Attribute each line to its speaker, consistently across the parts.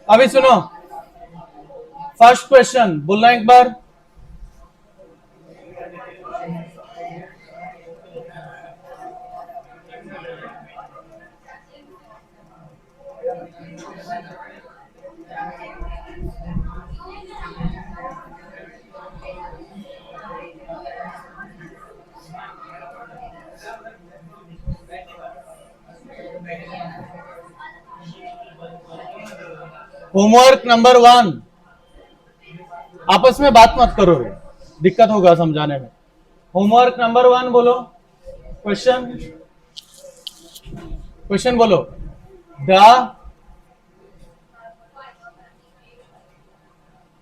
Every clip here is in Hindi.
Speaker 1: अभी सुनो, फर्स्ट क्वेश्चन बोलना एक बार। होमवर्क नंबर 1, आपस में बात मत करो रे, दिक्कत होगा समझाने में। होमवर्क नंबर 1 बोलो। क्वेश्चन क्वेश्चन बोलो। द,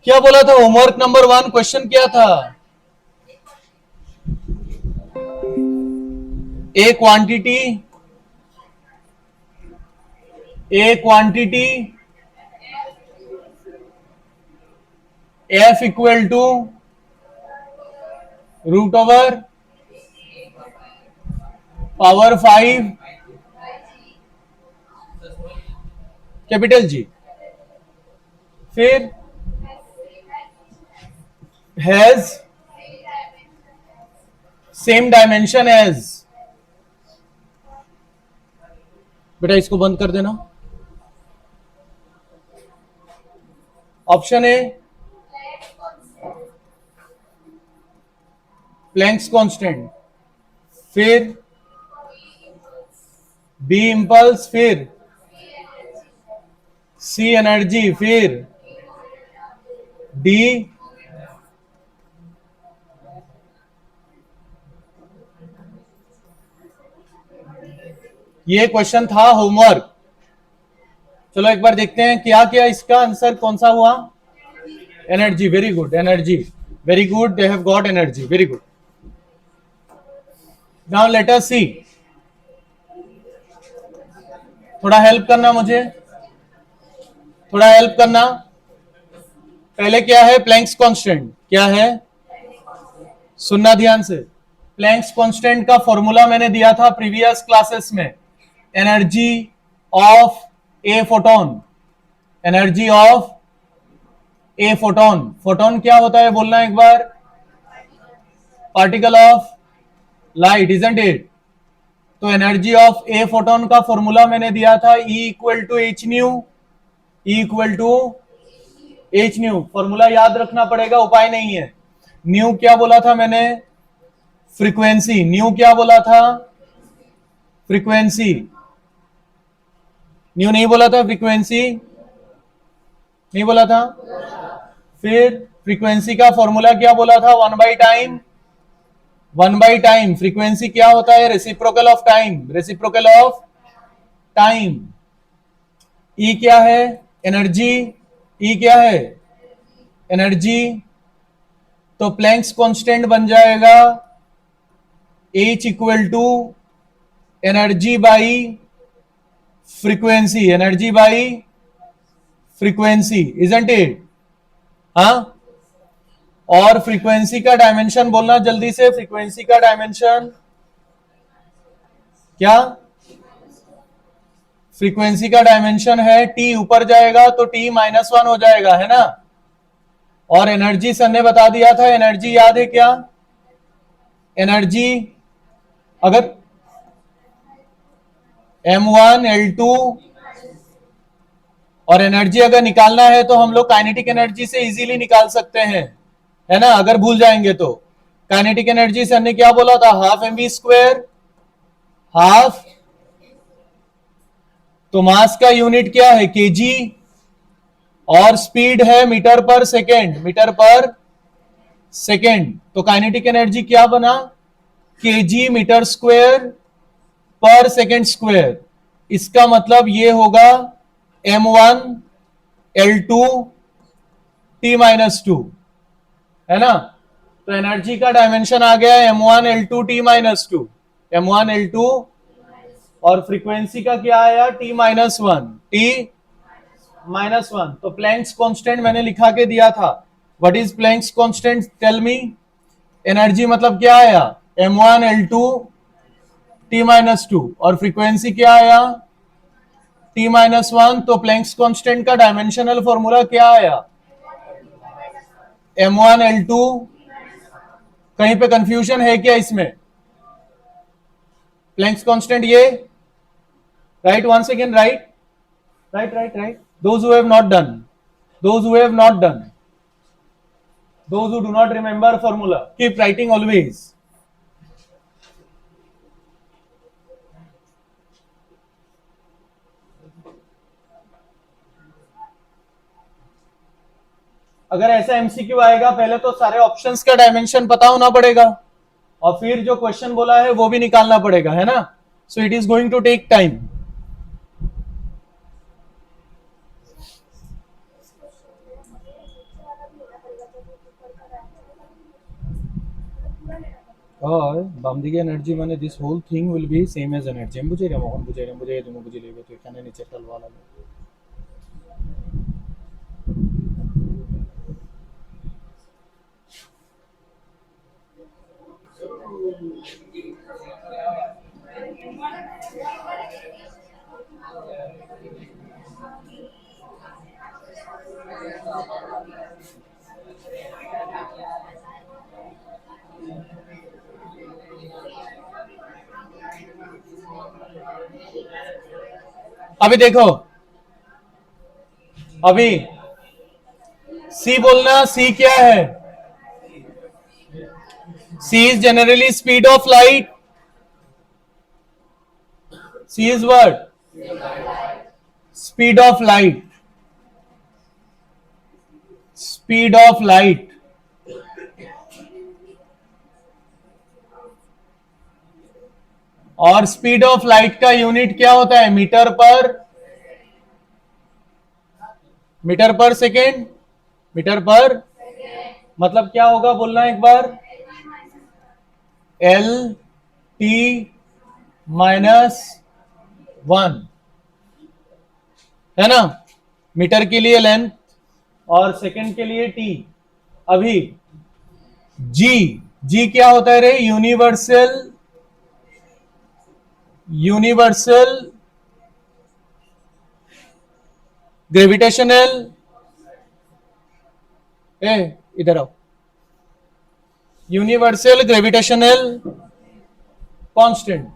Speaker 1: क्या बोला था? होमवर्क नंबर 1 क्वेश्चन क्या था? A quantity F equal to root over power 5 capital G. फिर हैज सेम डायमेंशन एज, बेटा इसको बंद कर देना। ऑप्शन ए प्लैंक्स कांस्टेंट, फिर बी इंपल्स, फिर सी एनर्जी, फिर डी ये क्वेश्चन था होमवर्क। चलो एक बार देखते हैं क्या क्या इसका आंसर कौन सा हुआ। Energy, very good, energy very good, they have got energy, very good. Now let us see, थोड़ा हेल्प करना मुझे, थोड़ा हेल्प करना। पहले क्या है? Planck's constant. क्या है? सुनना ध्यान से। प्लैंक्स कांस्टेंट का फॉर्मूला मैंने दिया था प्रीवियस क्लासेस में, energy of a photon, energy of a photon. Photon क्या होता है बोलना एक बार? Particle of light, isn't it? तो एनर्जी ऑफ ए फोटोन का फॉर्मूला मैंने दिया था E equal to H nu, E equal to H nu. Formula याद रखना पड़ेगा, उपाय नहीं है। न्यू क्या बोला था मैंने? फ्रीक्वेंसी। न्यू क्या बोला था? फ्रीक्वेंसी। न्यू नहीं बोला था, फ्रीक्वेंसी नहीं बोला था। फिर फ्रीक्वेंसी का फॉर्मूला क्या बोला था? 1/टाइम, 1/टाइम। फ्रीक्वेंसी क्या होता है? Reciprocal of time, reciprocal of time. E क्या है? एनर्जी। ई क्या है? एनर्जी। तो प्लैंक्स कांस्टेंट बन जाएगा H equal to energy by frequency, energy by frequency, isn't it? हाँ। और फ्रीक्वेंसी का डायमेंशन बोलना जल्दी से। फ्रीक्वेंसी का डायमेंशन क्या? फ्रीक्वेंसी का डायमेंशन है टी, ऊपर जाएगा तो T-1 हो जाएगा, है ना। और एनर्जी सर ने बता दिया था, एनर्जी याद है क्या? एनर्जी अगर M1 L2, और एनर्जी अगर निकालना है तो हम लोग काइनेटिक एनर्जी से इजीली निकाल सकते हैं, है ना, अगर भूल जाएंगे तो। काइनेटिक एनर्जी सर ने क्या बोला था? Half mv², half. तो मास का यूनिट क्या है? केजी, और स्पीड है मीटर पर सेकेंड, मीटर पर सेकेंड। तो काइनेटिक एनर्जी क्या बना? केजी मीटर स्क्वायर पर सेकेंड स्क्वायर। इसका मतलब ये होगा M1 L2 T-2, है ना। तो एनर्जी का डायमेंशन आ गया M1 L2 T-2, M1 L2। और फ्रीक्वेंसी का क्या आया? T-1, T-1। तो प्लैंक्स कांस्टेंट मैंने लिखा के दिया था। What is Planck's constant? Tell me. Energy मतलब क्या आया? M1 L2 T-2। और फ्रीक्वेंसी क्या आया? t-1, तो प्लैंक्स कांस्टेंट का डायमेंशनल फॉर्मूला क्या आया? m1l2। कहीं पे कंफ्यूजन है क्या इसमें? प्लैंक्स कांस्टेंट ये right, once again right, right. Those who have not done, those who do not remember formula, keep writing always. अगर ऐसा एमसीक्यू आएगा, पहले तो सारे ऑप्शंस का डायमेंशन पता होना पड़ेगा और फिर जो क्वेश्चन बोला है वो भी निकालना पड़ेगा, है ना? So it is going to take time. और বামদিকে এনার্জি মানে this whole thing will be same as energy. আমি বুঝাই মহন বুঝাই তুমি বুঝি লইবে তো এখানে নিচে টালওয়া লাগে। अभी देखो, अभी सी बोलना, सी क्या है? C is generally speed of light. C is what? Speed of light. Speed of light. और स्पीड ऑफ लाइट का यूनिट क्या होता है? मीटर पर सेकेंड। मीटर पर मतलब क्या होगा बोलना एक बार? L T -1, है ना? मीटर के लिए लेंथ और सेकेंड के लिए T। अभी G क्या होता है रे? यूनिवर्सल ग्रेविटेशनल, इधर आओ, यूनिवर्सल ग्रेविटेशनल कांस्टेंट।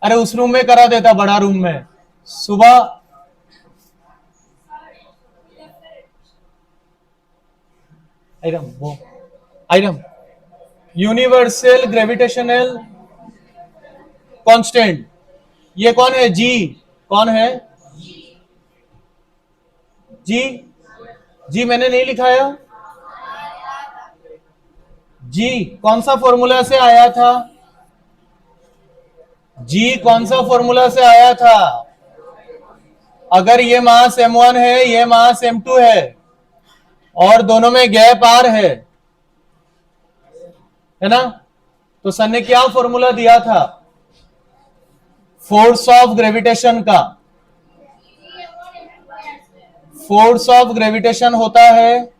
Speaker 1: अरे उस रूम में करा देता, बड़ा रूम में सुबह। आइटम यूनिवर्सल ग्रेविटेशनल कांस्टेंट, ये कौन है? जी। कौन है? जी मैंने नहीं लिखाया। जी कौन सा फॉर्मूला से आया था? जी कौन सा फॉर्मूला से आया था? अगर ये मास m1 है, ये मास m2 है और दोनों में गैप r है ना? तो सर ने क्या फॉर्मूला दिया था फोर्स ऑफ ग्रेविटेशन का? फोर्स ऑफ ग्रेविटेशन होता है,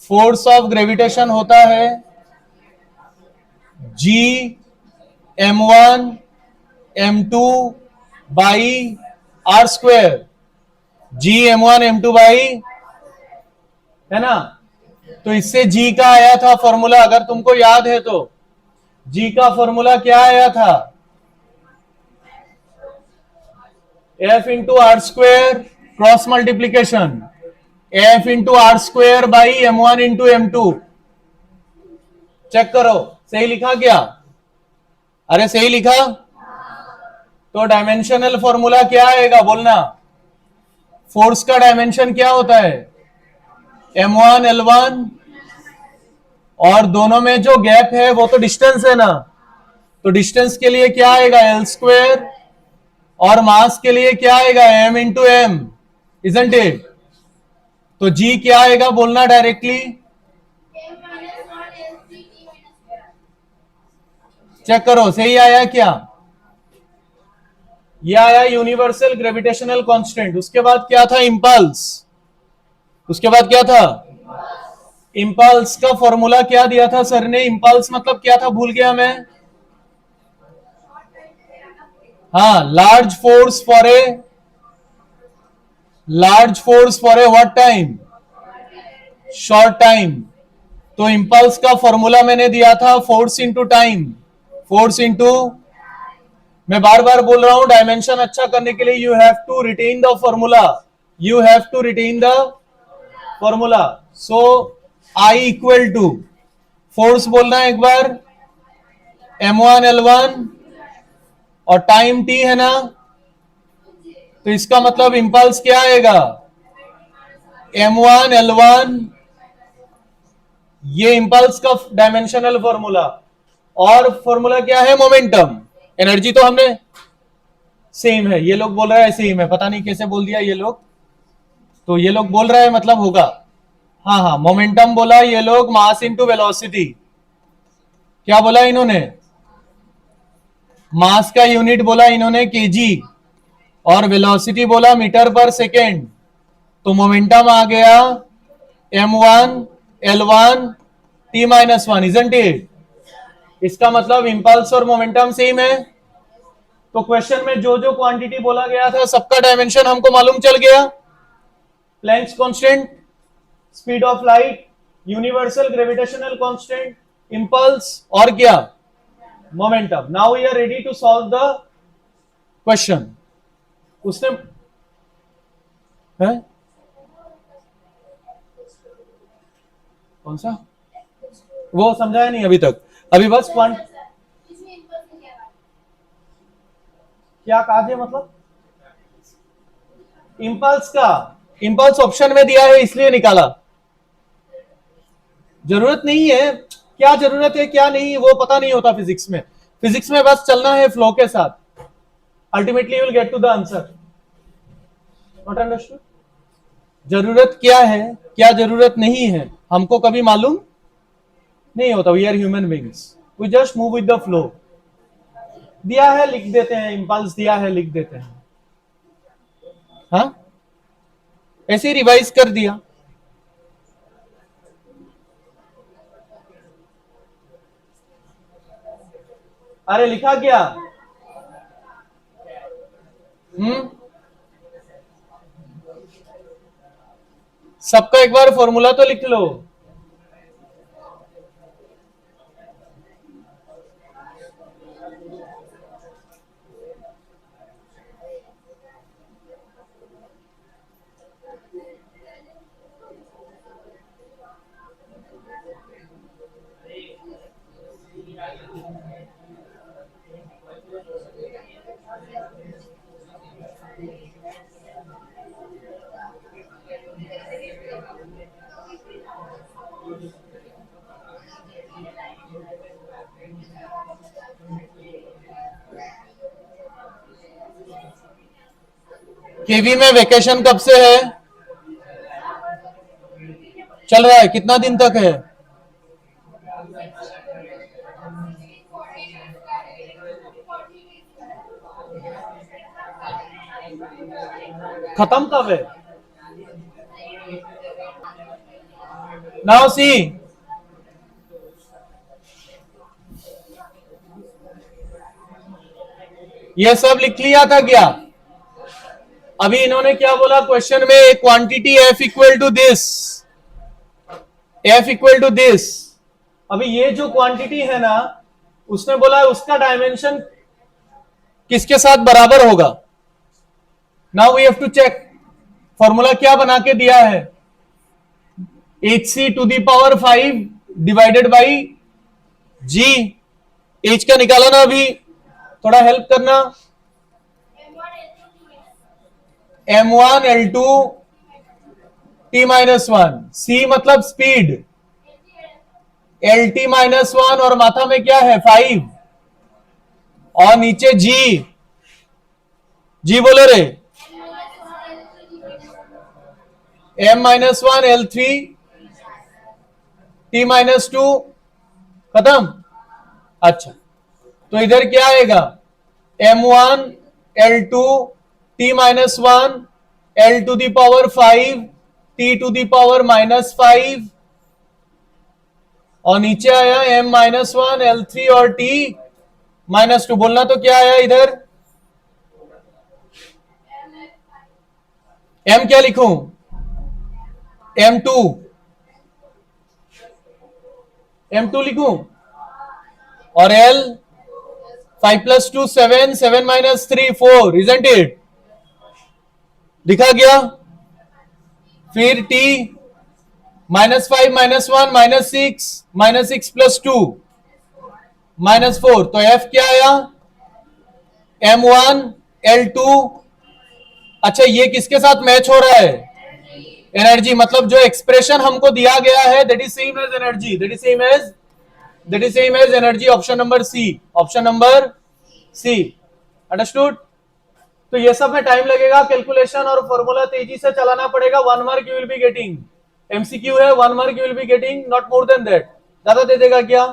Speaker 1: फोर्स ऑफ ग्रेविटेशन होता है G m1 m2 by r square. G m1 m2 by, है ना? तो इससे G का आया था फॉर्मूला, अगर तुमको याद है तो G का फॉर्मूला क्या आया था? F into R square cross multiplication, F into R square by m1 into m2। Check करो सही लिखा क्या? अरे सही लिखा? तो डायमेंशनल फॉर्मूला क्या आएगा बोलना? फोर्स का डायमेंशन क्या होता है? m1 l1, और दोनों में जो गैप है वो तो डिस्टेंस है ना, तो डिस्टेंस के लिए क्या आएगा? l स्क्वायर, और मास के लिए क्या आएगा? m into M, isn't it? तो G क्या आएगा बोलना डायरेक्टली? चेक करो सही आया क्या? ये आया यूनिवर्सल ग्रेविटेशनल कांस्टेंट। उसके बाद क्या था? इंपल्स। उसके बाद क्या था? इंपल्स का फॉर्मूला क्या दिया था सर ने? इंपल्स मतलब क्या था? भूल गया मैं। हाँ, large force for a what time, short time. तो इंपल्स का फॉर्मूला मैंने दिया था force into time, force into, मैं बार बार बोल रहा हूं डायमेंशन अच्छा करने के लिए you have to retain the formula, you have to retain the formula. So I equal to, force बोलना है एक बार, m1 l1 और टाइम t है ना, तो इसका मतलब इंपल्स क्या आएगा, m1 l1, ये इंपल्स का डायमेंशनल फॉर्मूला। और फॉर्मूला क्या है, मोमेंटम। एनर्जी तो हमने सेम है, ये लोग बोल रहे हैं सेम है, पता नहीं कैसे बोल दिया ये लोग, तो ये लोग बोल रहे हैं मतलब होगा। हाँ हाँ, मोमेंटम बोला ये लोग, मास इनटू वेलोसिटी। क्या बोला इन्होंने, मास का यूनिट बोला इन्होंने केजी, और वेलोसिटी बोला मीटर पर सेकेंड। तो मोमेंटम आ गया m1 l1 t-1, isn't it. इसका मतलब इंपल्स और मोमेंटम सेम है। तो क्वेश्चन में जो जो क्वांटिटी बोला गया था सबका डायमेंशन हमको मालूम चल गया। Planck's constant, speed of light, universal gravitational constant, impulse और क्या, momentum. Now we are ready to solve the question. उसने है कौन सा, वो समझाया नहीं अभी तक, अभी बस क्या कहा थे, मतलब इंपल्स का, इंपल्स ऑप्शन में दिया है इसलिए निकाला। जरूरत नहीं है, क्या जरूरत है क्या नहीं वो पता नहीं होता फिजिक्स में। फिजिक्स में बस चलना है फ्लो के साथ, ultimately you will get to the answer. Not understood. जरूरत क्या है क्या जरूरत नहीं है हमको कभी मालूम नहीं होता। We are human beings, we just move with the flow. दिया है लिख देते हैं, इंपल्स दिया है लिख देते हैं, हाँ ऐसे ही रिवाइज कर दिया। अरे लिखा क्या, सबका एक बार फॉर्मूला तो लिख लो। केवी में वेकेशन कब से है, चल रहा है, कितना दिन तक है, खत्म कब है। नाउ सी, ये सब लिख लिया था क्या, अभी इन्होंने क्या बोला क्वेश्चन में, quantity F equal to this, F equal to this. अभी ये जो क्वांटिटी है ना, उसने बोला उसका डायमेंशन किसके साथ बराबर होगा। Now we have to check, formula क्या बना के दिया है, hc to the power 5 divided by g। h का निकाला ना अभी, थोड़ा हेल्प करना, m1 l2 t-1, c मतलब स्पीड, lt-1 और माथा में क्या है 5, और नीचे g, g बोलो रे, m-1 l3 t-2, खत्म। अच्छा, तो इधर क्या आएगा, m1 l2 t-1 l to the power 5 t to the power -5, और नीचे आया m-1 l3 और t-2, बोलना तो क्या आया इधर, एम क्या लिखूं? M2, M2 लिखूं और L 5 + 2 7, 7 - 3 4, isn't it? लिखा गया। फिर T -5 -1 -6 + 2 -4, तो F क्या आया? M1 L2। अच्छा, ये किसके साथ मैच हो रहा है? एनर्जी। मतलब जो एक्सप्रेशन हमको दिया गया है that is same as energy, energy. Option number C, option number C. Understood? तो ये सब में टाइम लगेगा, कैलकुलेशन और फॉर्मूला तेजी से चलाना पड़ेगा। 1 mark you will be getting. MCQ है, 1 mark you will be getting, not more than that. ज्यादा दे देगा क्या?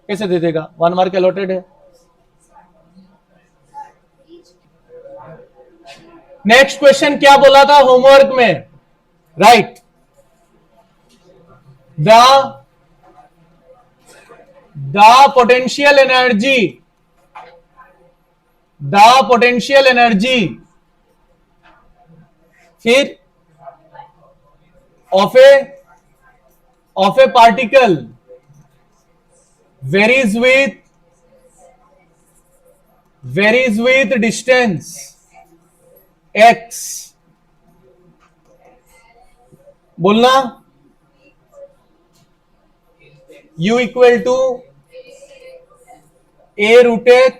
Speaker 1: कैसे दे देगा? 1 मार्क अलॉटेड है। नेक्स्ट क्वेश्चन क्या बोला था होमवर्क में? राइट, द पोटेंशियल एनर्जी फिर of A particle varies with distance x। बोलना, u = a√x।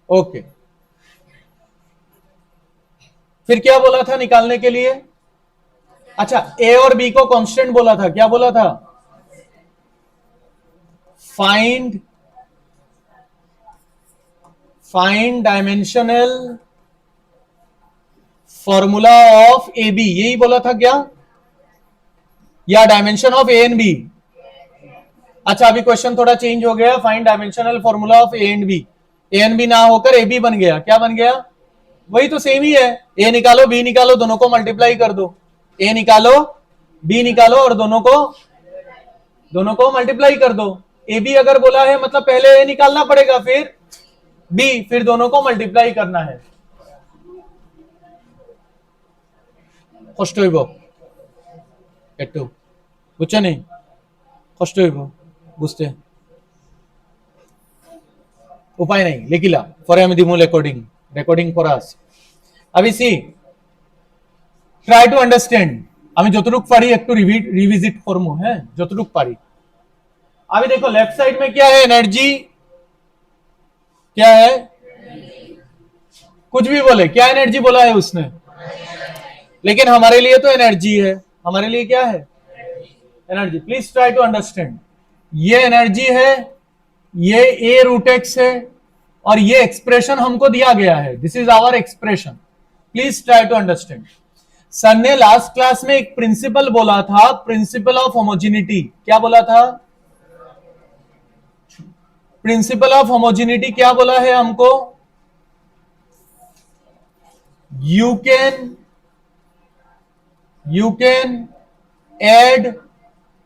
Speaker 1: ओके, फिर क्या बोला था निकालने के लिए? अच्छा, a और b को कांस्टेंट बोला था। क्या बोला था? Find dimensional formula of A B, यही बोला था क्या? या dimension of A and B? अच्छा, अभी क्वेश्चन थोड़ा चेंज हो गया। Find dimensional formula of A and B. A and B ना होकर ए बी बन गया। क्या बन गया? वही तो सेम ही है। ए निकालो बी निकालो, दोनों को मल्टीप्लाई कर दो। ए निकालो बी निकालो और दोनों को मल्टीप्लाई कर दो। ए बी अगर बोला है मतलब पहले ए निकालना पड़ेगा, फिर बी, फिर दोनों को मल्टीप्लाई करना है। कष्ट হইব একটু, বুঝছো নি? কষ্ট হইব বুঝতে, উপায় নাই, লিখিলা পরে আমি দিমু রেকর্ডিং করা আছে। अभी सी ট্রাই টু আন্ডারস্ট্যান্ড। আমি যতটুকু পারি একটু रिविजिट করব, হ্যাঁ, যতটুকু পারি। अभी देखो लेफ्ट साइड में क्या है? एनर्जी। क्या है? कुछ भी बोले, क्या एनर्जी बोला है उसने? लेकिन हमारे लिए तो एनर्जी है। हमारे लिए क्या है? Energy. Please try to understand. ये एनर्जी है, ये a√x है, और ये एक्सप्रेशन हमको दिया गया है। This is our expression. Please try to understand. Sir ने लास्ट क्लास में एक प्रिंसिपल बोला था, प्रिंसिपल ऑफ होमोजिनिटी। क्या बोला था? प्रिंसिपल ऑफ होमोजिनिटी क्या बोला है हमको? यू कैन एड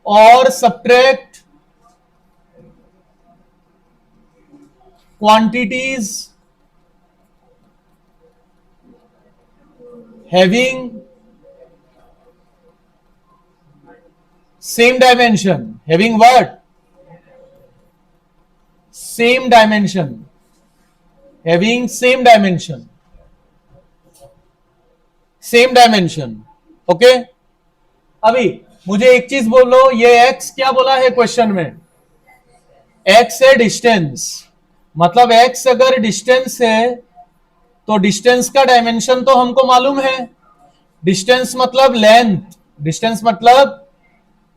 Speaker 1: और subtract quantities having same dimension. Having what? Same dimension. Having same dimension. Same dimension. Okay? अभी मुझे एक चीज बोलो, ये x क्या बोला है क्वेश्चन में? x है डिस्टेंस। मतलब x अगर डिस्टेंस है तो डिस्टेंस का डायमेंशन तो हमको मालूम है। डिस्टेंस मतलब लेंथ, डिस्टेंस मतलब,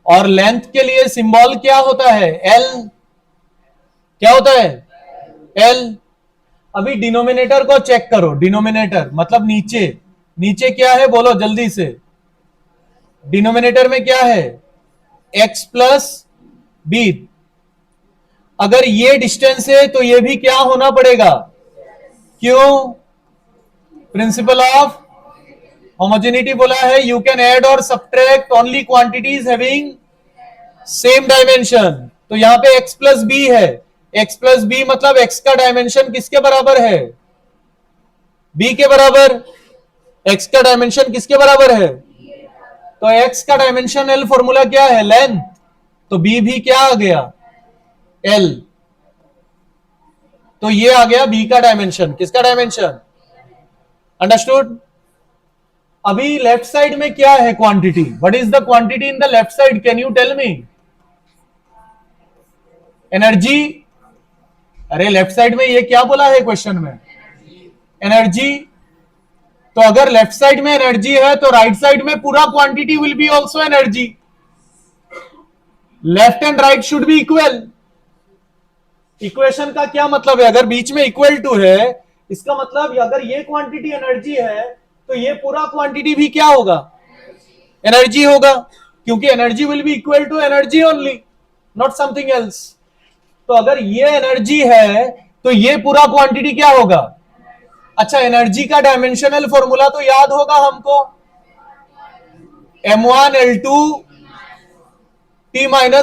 Speaker 1: और लेंथ के लिए सिंबल क्या होता है? L। क्या होता है? L। अभी डिनोमिनेटर को चेक करो। डिनोमिनेटर मतलब नीचे, नीचे क्या है बोलो जल्दी से। डिनोमिनेटर में क्या है? x + b। अगर ये डिस्टेंस है तो ये भी क्या होना पड़ेगा? क्यों? प्रिंसिपल ऑफ होमोजेनिटी बोला है यू कैन ऐड और subtract only quantities having same dimension. तो यहां पे x + b है। x + b मतलब x का डायमेंशन किसके बराबर है? बी के बराबर, एक्स का डायमेंशन किसके बराबर है, तो एक्स का डायमेंशन एल, फॉर्मूला क्या है, लेंथ, तो बी भी क्या आ गया, एल, तो ये आ गया बी का डायमेंशन, किसका डायमेंशन, अंडरस्टूड। अभी लेफ्ट साइड में क्या है quantity, what is the quantity in the left side, can you tell me, energy, अरे लेफ्ट साइड में ये क्या बोला है क्वेश्चन में, एनर्जी, तो अगर लेफ्ट साइड में एनर्जी है तो राइट साइड में पूरा quantity will be also energy, left and right should be equal. Equation का क्या मतलब है, अगर बीच में इक्वल टू है, इसका मतलब अगर ये क्वांटिटी एनर्जी है तो ये पूरा क्वांटिटी भी क्या होगा, एनर्जी होगा, क्योंकि energy will be equal to energy only, not something else. तो अगर ये एनर्जी है तो ये पूरा क्वांटिटी क्या होगा, अच्छा एनर्जी का डायमेंशनल फॉर्मूला तो याद होगा हमको, m1 L2 T-1,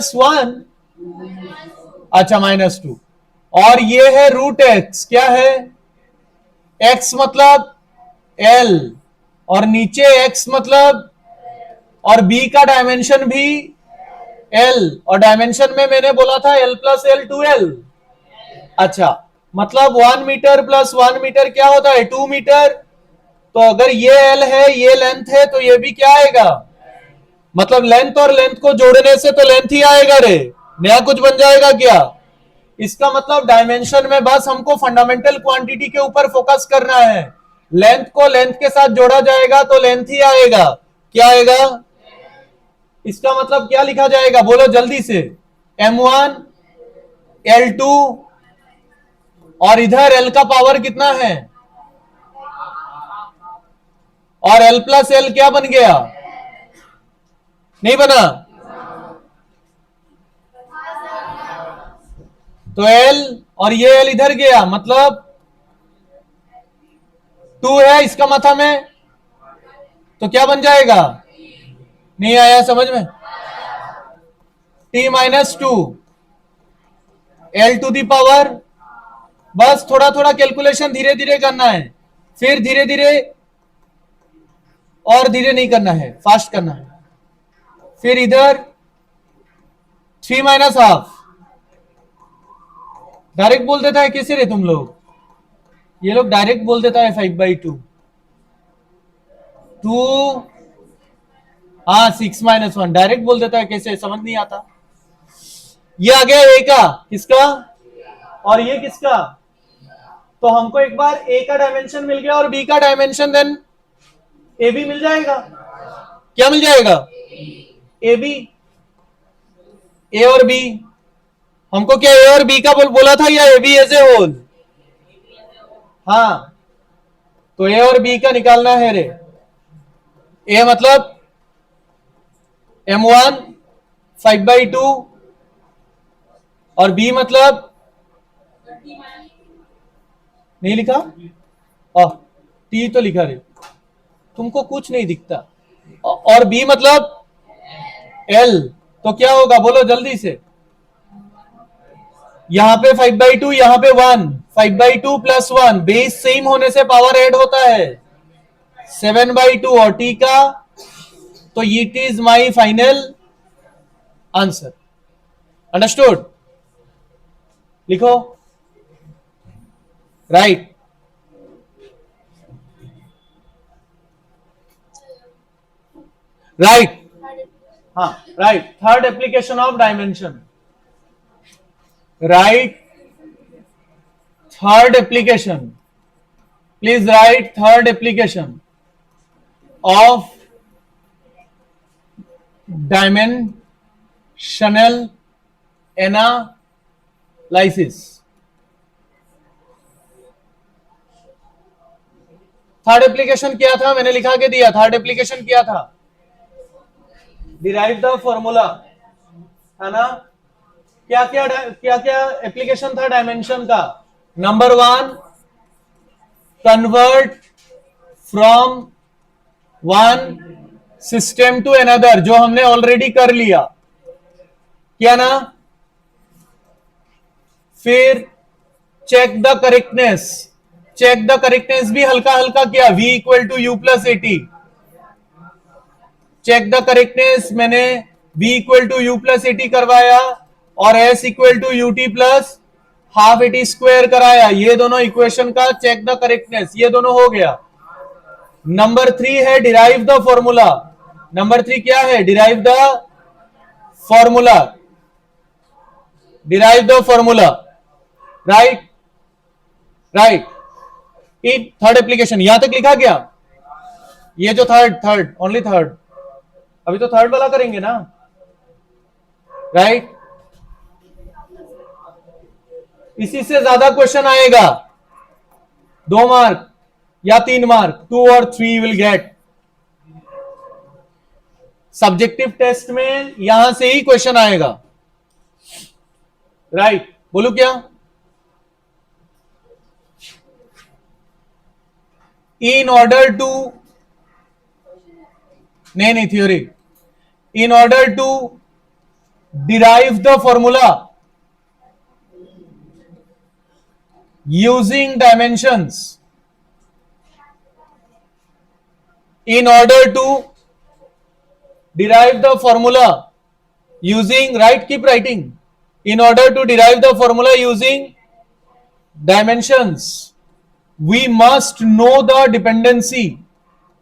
Speaker 1: अच्छा -2, और ये है √x, क्या है, x मतलब l, और नीचे x मतलब, और b का डायमेंशन भी l, और डायमेंशन में मैंने बोला था l प्लस l 2l, अच्छा मतलब 1 मीटर प्लस 1 मीटर क्या होता है, 2 मीटर, तो अगर ये l है ये लेंथ है तो ये भी क्या आएगा, मतलब लेंथ और लेंथ को जोड़ने से तो लेंथ ही आएगा रे, नया कुछ बन जाएगा क्या, इसका मतलब डायमेंशन में बस हमको फंडामेंटल क्वांटिटी के ऊपर फोकस करना है, लेंथ को लेंथ के साथ जोड़ा जाएगा तो लेंथ ही आएगा, क्या आएगा, इसका मतलब क्या लिखा जाएगा, बोलो जल्दी से, m1 L2, और इधर L का पावर कितना है, और L प्लस L क्या बन गया, नहीं बना, तो L और ये L इधर गया, मतलब 2 है इसका माथा में, तो क्या बन जाएगा, नहीं आया समझ में, T-2 L to the power, बस थोड़ा थोड़ा कैलकुलेशन धीरे धीरे करना है, फिर धीरे धीरे, और धीरे नहीं करना है, फास्ट करना है, फिर इधर 3 - हाफ, डायरेक्ट बोल देता है कैसे रे तुम लोग, ये लोग डायरेक्ट बोल देता है 5/2, 2, हाँ 6 - 1 डायरेक्ट बोल देता है, कैसे समझ नहीं आता, ये आ गया ए का, किसका, और ये किसका, तो हमको एक बार ए का डायमेंशन मिल गया और बी का डायमेंशन, देन ए भी मिल जाएगा, क्या मिल जाएगा, ए बी, ए और बी, हमको क्या ए और बी का बोला था या A B as a whole, हाँ तो ए और बी का निकालना है रे, ए मतलब m1 5/2, और बी मतलब, नहीं लिखा, टी तो लिखा रे, तुमको कुछ नहीं दिखता, और बी मतलब एल, तो क्या होगा बोलो जल्दी से, यहां पे 5/2, यहां पे 1, 5/2 + 1, बेस सेम होने से पावर ऐड होता है, 7/2, और टी का, तो it is my final answer, understood, लिखो, राइट, राइट, हाँ right, third application of dimension, right, third application, please right, third application of dimensional analysis, third application क्या था, मैंने लिखा के दिया, थर्ड एप्लीकेशन क्या था, डिराइव द फॉर्मूला, है ना, क्या क्या एप्लीकेशन था डायमेंशन का, number 1, convert from one system to another, जो हमने ऑलरेडी कर लिया, क्या ना, फिर check the correctness, check the correctness भी हल्का हल्का किया, v equal to u plus at. Check the correctness मैंने v equal to u plus at करवाया और s equal to u t plus half at square कराया। ये दोनों इक्वेशन का चेक द करेक्टनेस, ये दोनों हो गया। नंबर 3 है डिराइव द फॉर्मूला। नंबर 3 क्या है? Derive the formula. Derive the formula, right right. Third application यहां तक लिखा गया। ये जो थर्ड ओनली थर्ड, अभी तो थर्ड वाला करेंगे ना, राइट। इसी से ज्यादा क्वेश्चन आएगा, 2 मार्क या 3 मार्क, 2 और 3 विल गेट। सब्जेक्टिव टेस्ट में यहां से ही क्वेश्चन आएगा, राइट। बोलू क्या? इन ऑर्डर टू, नहीं theory, in order to derive the formula using dimensions, in order to derive the formula using, right, keep writing, in order to derive the formula using dimensions, we must know the dependency,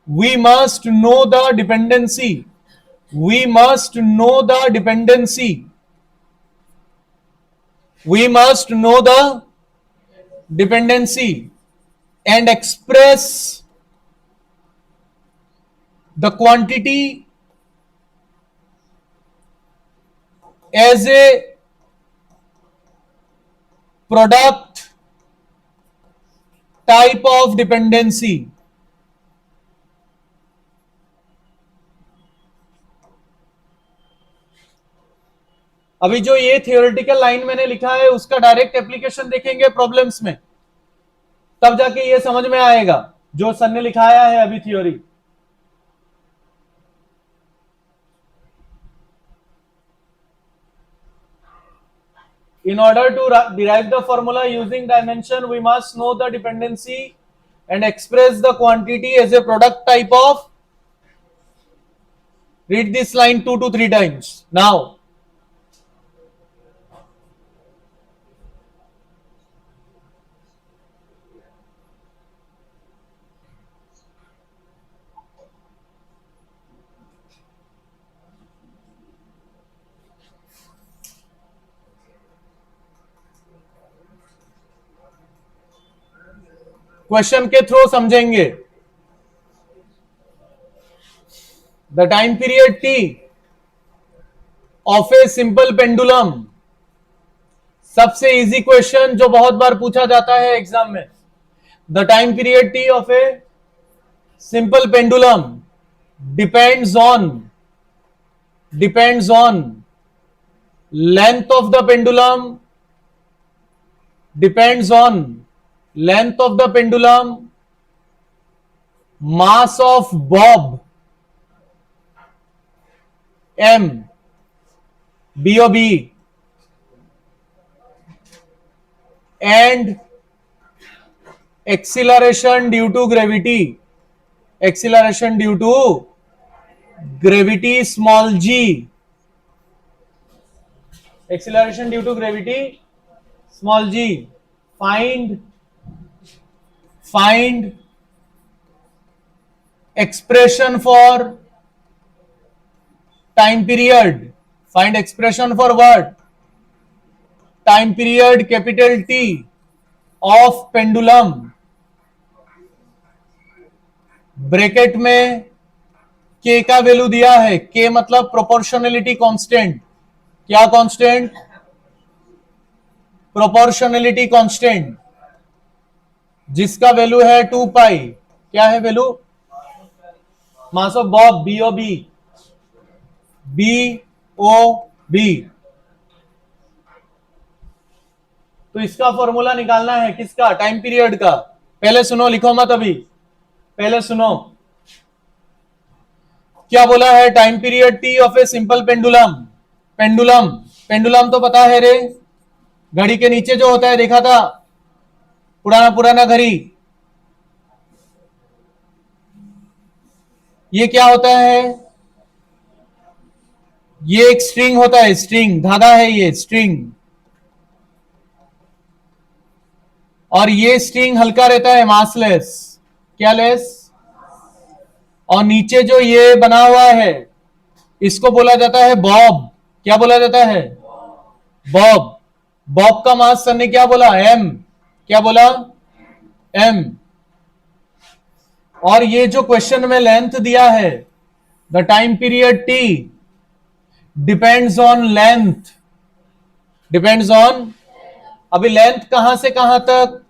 Speaker 1: we must know the dependency, we must know the dependency, we must know the dependency and express the quantity as a product type of dependency। अभी जो ये थियोरेटिकल लाइन मैंने लिखा है उसका डायरेक्ट एप्लीकेशन देखेंगे प्रॉब्लम्स में, तब जाके ये समझ में आएगा जो सर ने लिखाया है अभी theory. In order to derive the formula using dimension, we must know the dependency and express the quantity as a product type of, read this line 2 to 3 times now। Question के थ्रू समझेंगे। The time period T of a simple pendulum, सबसे इजी क्वेश्चन जो बहुत बार पूछा जाता है एग्जाम में। The time period T of a simple pendulum depends on length of the pendulum, depends on length of the pendulum, mass of bob m, bob, and acceleration due to gravity, acceleration due to gravity small g, acceleration due to gravity small g। Find expression for time period, find expression for what? Time period capital T of pendulum, bracket में k का वैल्यू दिया है, k मतलब प्रोपोर्शनलिटी कांस्टेंट। क्या कांस्टेंट? प्रोपोर्शनलिटी कांस्टेंट, जिसका वैल्यू है 2 पाई। क्या है value? Mass of Bob, BOB, BOB. तो इसका फॉर्मूला निकालना है किसका? टाइम पीरियड का। पहले सुनो, लिखो मत अभी, पहले सुनो क्या बोला है। Time period T of a simple pendulum, pendulum तो पता है रे, घड़ी के नीचे जो होता है, देखा था पुराना घड़ी, ये क्या होता है? ये एक स्ट्रिंग होता है, स्ट्रिंग, धागा है ये स्ट्रिंग, और ये स्ट्रिंग हल्का रहता है, मासलेस। क्या लेस? और नीचे जो ये बना हुआ है इसको बोला जाता है बॉब। क्या बोला जाता है? बॉब। बॉब का मास सर ने क्या बोला? एम। क्या बोला? एम। और ये जो क्वेश्चन में लेंथ दिया है, the time period T depends on length, depends on, अभी लेंथ कहां से कहां तक?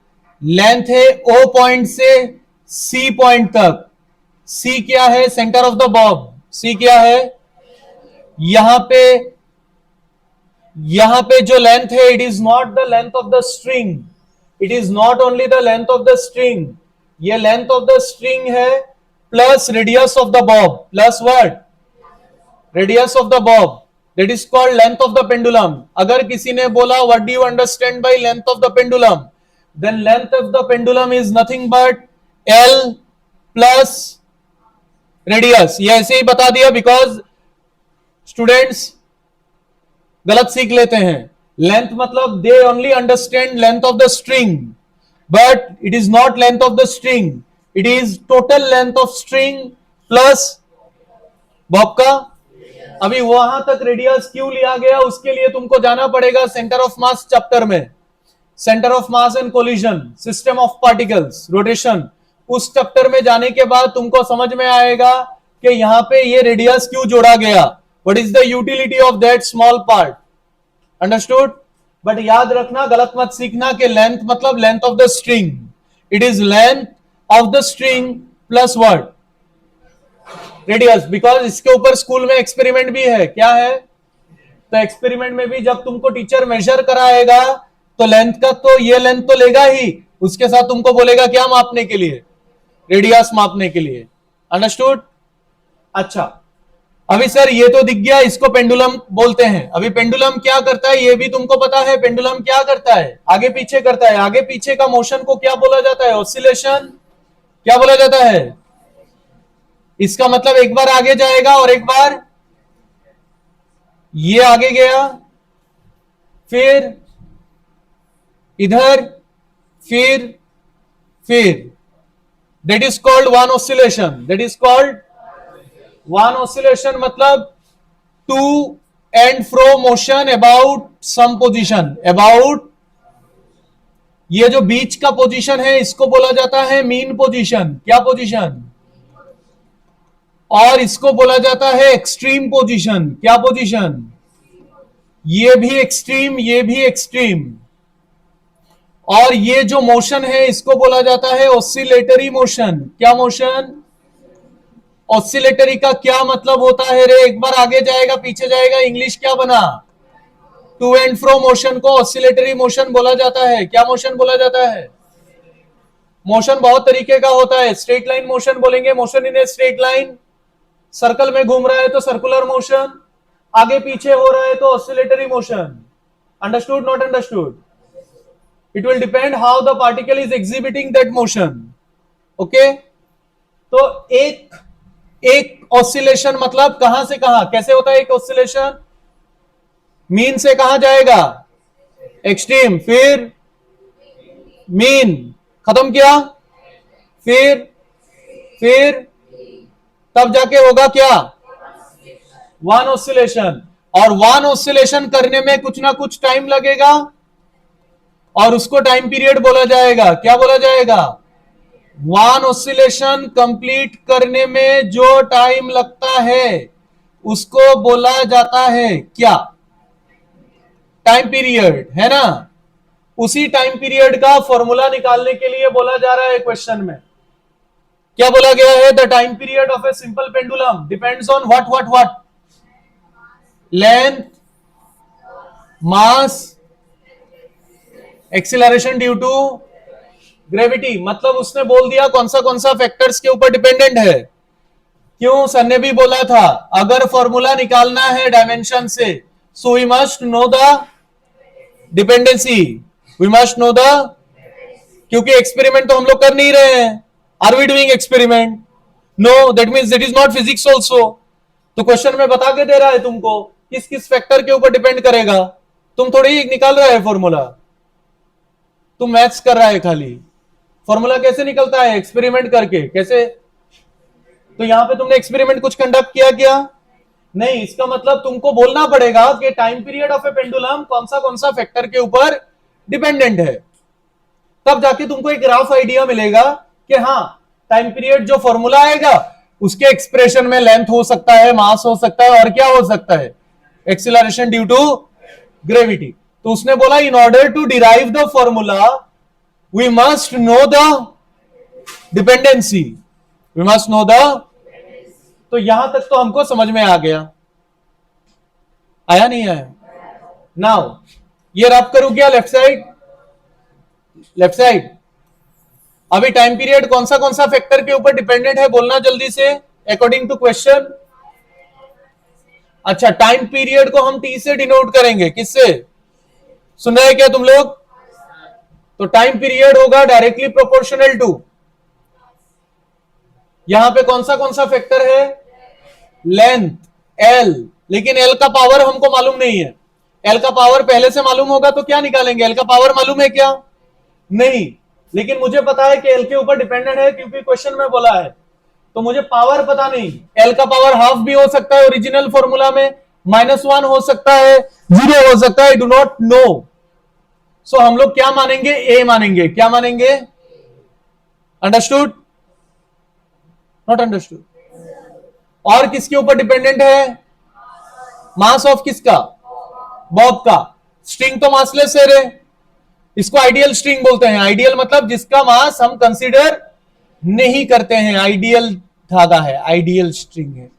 Speaker 1: लेंथ है ओ पॉइंट से सी पॉइंट तक। सी क्या है? Centre of the bob. C क्या है? यहां पे जो लेंथ है, it is not the length of the string, it is not only the length of the string, ये लेंथ ऑफ द स्ट्रिंग है plus radius of the bob, plus what? Radius of the bob, that is called length of the pendulum. अगर किसी ने बोला what do you understand by length of the pendulum, then length of the pendulum is nothing but L plus radius. ये ऐसे ही बता दिया बिकॉज स्टूडेंट्स गलत सीख लेते हैं। लेंथ मतलब they only understand length of the string, but it is not length of the string, it is total length of string plus Bob का। अभी वहां तक रेडियस क्यों लिया गया, उसके लिए तुमको जाना पड़ेगा सेंटर ऑफ मास चैप्टर में, centre of mass and collision, system of particles, rotation. उस चैप्टर में जाने के बाद तुमको समझ में आएगा कि यहां पे ये रेडियस क्यों जोड़ा गया, what is the utility of that small part. Understood? But याद रखना, गलत मत सीखना कि लेंथ मतलब length of the string, it is length of the string plus what? Radius. Because इसके ऊपर स्कूल में एक्सपेरिमेंट भी है। क्या है? तो एक्सपेरिमेंट में भी जब तुमको टीचर मेजर कराएगा तो लेंथ का तो ये लेंथ तो लेगा ही, उसके साथ तुमको बोलेगा क्या मापने के लिए? रेडियस मापने के लिए। अंडरस्टूड? अच्छा, अभी सर ये तो दिख गया, इसको पेंडुलम बोलते हैं। अभी पेंडुलम क्या करता है ये भी तुमको पता है। पेंडुलम क्या करता है? आगे पीछे करता है। आगे पीछे का मोशन को क्या बोला जाता है? ऑसिलेशन। क्या बोला जाता है? इसका मतलब एक बार आगे जाएगा और एक बार ये आगे गया, फिर इधर, फिर that is called one oscillation, that is called one oscillation. मतलब to and fro motion about some position, about, ये जो बीच का पोजीशन है इसको बोला जाता है मीन पोजीशन। क्या पोजीशन? और इसको बोला जाता है एक्सट्रीम पोजीशन। क्या पोजीशन? ये भी एक्सट्रीम, ये भी एक्सट्रीम। और ये जो मोशन है इसको बोला जाता है ऑसिलेटरी मोशन। क्या मोशन? ऑसिलेटरी का क्या मतलब होता है रे? एक बार आगे जाएगा पीछे जाएगा, इंग्लिश क्या बना? टू एंड फ्रो मोशन को ऑसिलेटरी मोशन बोला जाता है। क्या मोशन बोला जाता है? मोशन बहुत तरीके का होता है। स्ट्रेट लाइन मोशन बोलेंगे, motion in a straight line. Circle में घूम रहा है तो सर्कुलर मोशन, आगे पीछे हो रहा है तो oscillatory motion. Understood? Not understood? It will depend how the particle is exhibiting that motion. Okay, तो एक ऑसिलेशन मतलब कहां से कहां, कैसे होता है एक ऑसिलेशन? मीन से कहां जाएगा? एक्सट्रीम, फिर मीन, खत्म किया, फिर तब जाके होगा क्या? One oscillation. और वन ऑसिलेशन करने में कुछ ना कुछ टाइम लगेगा और उसको टाइम पीरियड बोला जाएगा। क्या बोला जाएगा? वन ऑसिलेशन कंप्लीट करने में जो टाइम लगता है उसको बोला जाता है क्या? टाइम पीरियड, है ना? उसी टाइम पीरियड का फॉर्मूला निकालने के लिए बोला जा रहा है क्वेश्चन में। क्या बोला गया है? The time period of a simple pendulum depends on what? Length, mass, acceleration due to gravity. मतलब उसने बोल दिया कौन सा फैक्टर्स के ऊपर डिपेंडेंट है। क्यों? सर ने भी बोला था अगर फॉर्मूला निकालना है डायमेंशन से, so we must know the dependency, we must know the, क्योंकि एक्सपेरिमेंट तो हम लोग कर नहीं रहे हैं। Are we doing experiment? No, that means it is not physics also. तो क्वेश्चन में बता के दे रहा है तुमको किस किस फैक्टर के ऊपर डिपेंड करेगा। तुम थोड़ी ही निकाल रहा है फॉर्मूला, तुम मैथ्स कर रहा है खाली। फॉर्मूला कैसे निकलता है? एक्सपेरिमेंट करके। कैसे? तो यहां पे तुमने एक्सपेरिमेंट कुछ कंडक्ट किया क्या? नहीं। इसका मतलब तुमको बोलना पड़ेगा कि time period of A pendulum कौन सा फैक्टर के ऊपर डिपेंडेंट है। तब जाके तुमको एक रफ आइडिया मिलेगा कि हाँ, टाइम पीरियड जो फॉर्मूला आएगा उसके एक्सप्रेशन में लेंथ हो सकता है, मास हो सकता है, और क्या हो सकता है? Acceleration due to gravity. तो उसने बोला in order to derive the formula we must know the dependency, we must know the. तो यहां तक तो हमको समझ में आ गया। आया नहीं आया? नाउ ये रब करूं क्या? Left side, left side. अभी टाइम पीरियड कौन सा फैक्टर के ऊपर डिपेंडेंट है बोलना जल्दी से, अकॉर्डिंग टू क्वेश्चन। अच्छा, टाइम पीरियड को हम टी से डिनोट करेंगे, किससे? सुन रहे हैं क्या तुम लोग? तो टाइम पीरियड होगा डायरेक्टली प्रोपोर्शनल टू, यहां पे कौन सा फैक्टर है? Length, L. लेकिन एल का पावर हमको मालूम नहीं है। एल का पावर पहले से मालूम होगा तो क्या निकालेंगे? एल का पावर मालूम है क्या? नहीं। लेकिन मुझे पता है कि एल के ऊपर डिपेंडेंट है क्योंकि क्वेश्चन में बोला है। तो मुझे पावर पता नहीं। एल का पावर हाफ भी हो सकता है ओरिजिनल फॉर्मूला में, -1 हो सकता है, 0 हो सकता है, डू नॉट नो। सो हम लोग क्या मानेंगे? ए मानेंगे। क्या मानेंगे? अंडरस्टूड? Not understood? और किसके ऊपर डिपेंडेंट है? मास ऑफ किसका? बॉब का। स्ट्रिंग तो मासलेस है रे, इसको आइडियल स्ट्रिंग बोलते हैं। आइडियल मतलब जिसका मास हम कंसीडर नहीं करते हैं। आइडियल धागा है, आइडियल स्ट्रिंग है,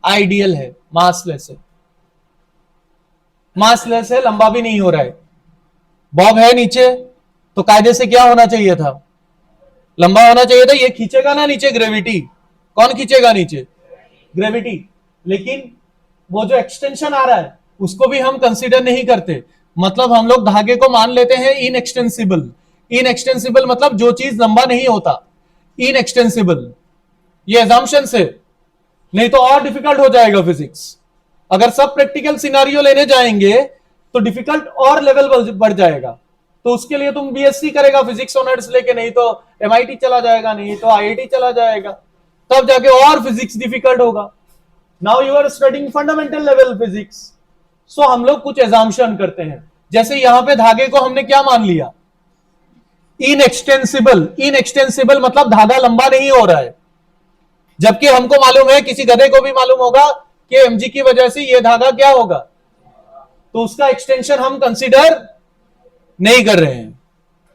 Speaker 1: आइडियल है, मासलेस है। मासलेस है, लंबा भी नहीं हो रहा है। बॉब है नीचे, तो कायदे से क्या होना चाहिए था? लंबा होना चाहिए था। ये खींचेगा ना नीचे ग्रेविटी। कौन खींचेगा नीचे? ग्रेविटी। लेकिन वो जो एक्सटेंशन आ रहा है उसको भी हम कंसीडर नहीं करते। मतलब हम लोग धागे को मान लेते हैं इनएक्सटेंसिबल। इनएक्सटेंसिबल मतलब जो चीज लंबा नहीं होता, इनएक्सटेंसिबल। ये एजम्पशन है, नहीं तो और डिफिकल्ट हो जाएगा फिजिक्स। अगर सब प्रैक्टिकल सिनारियो लेने जाएंगे तो डिफिकल्ट और लेवल बढ़ जाएगा। तो उसके लिए तुम बीएससी करेगा फिजिक्स ऑनर्स लेके, नहीं तो एमआईटी चला जाएगा, नहीं तो आईआईटी चला जाएगा, तब जाके और फिजिक्स डिफिकल्ट होगा। Now you are studying fundamental level physics. So हम लोग कुछ एजम्पशन करते हैं। जैसे यहां पे धागे को हमने क्या मान लिया? इनएक्सटेंसिबल। इनएक्सटेंसिबल मतलब धागा लंबा नहीं हो रहा है। जबकि हमको मालूम है, किसी गधे को भी मालूम होगा कि एमजी की वजह से यह धागा क्या होगा, तो उसका एक्सटेंशन हम कंसीडर नहीं कर रहे हैं।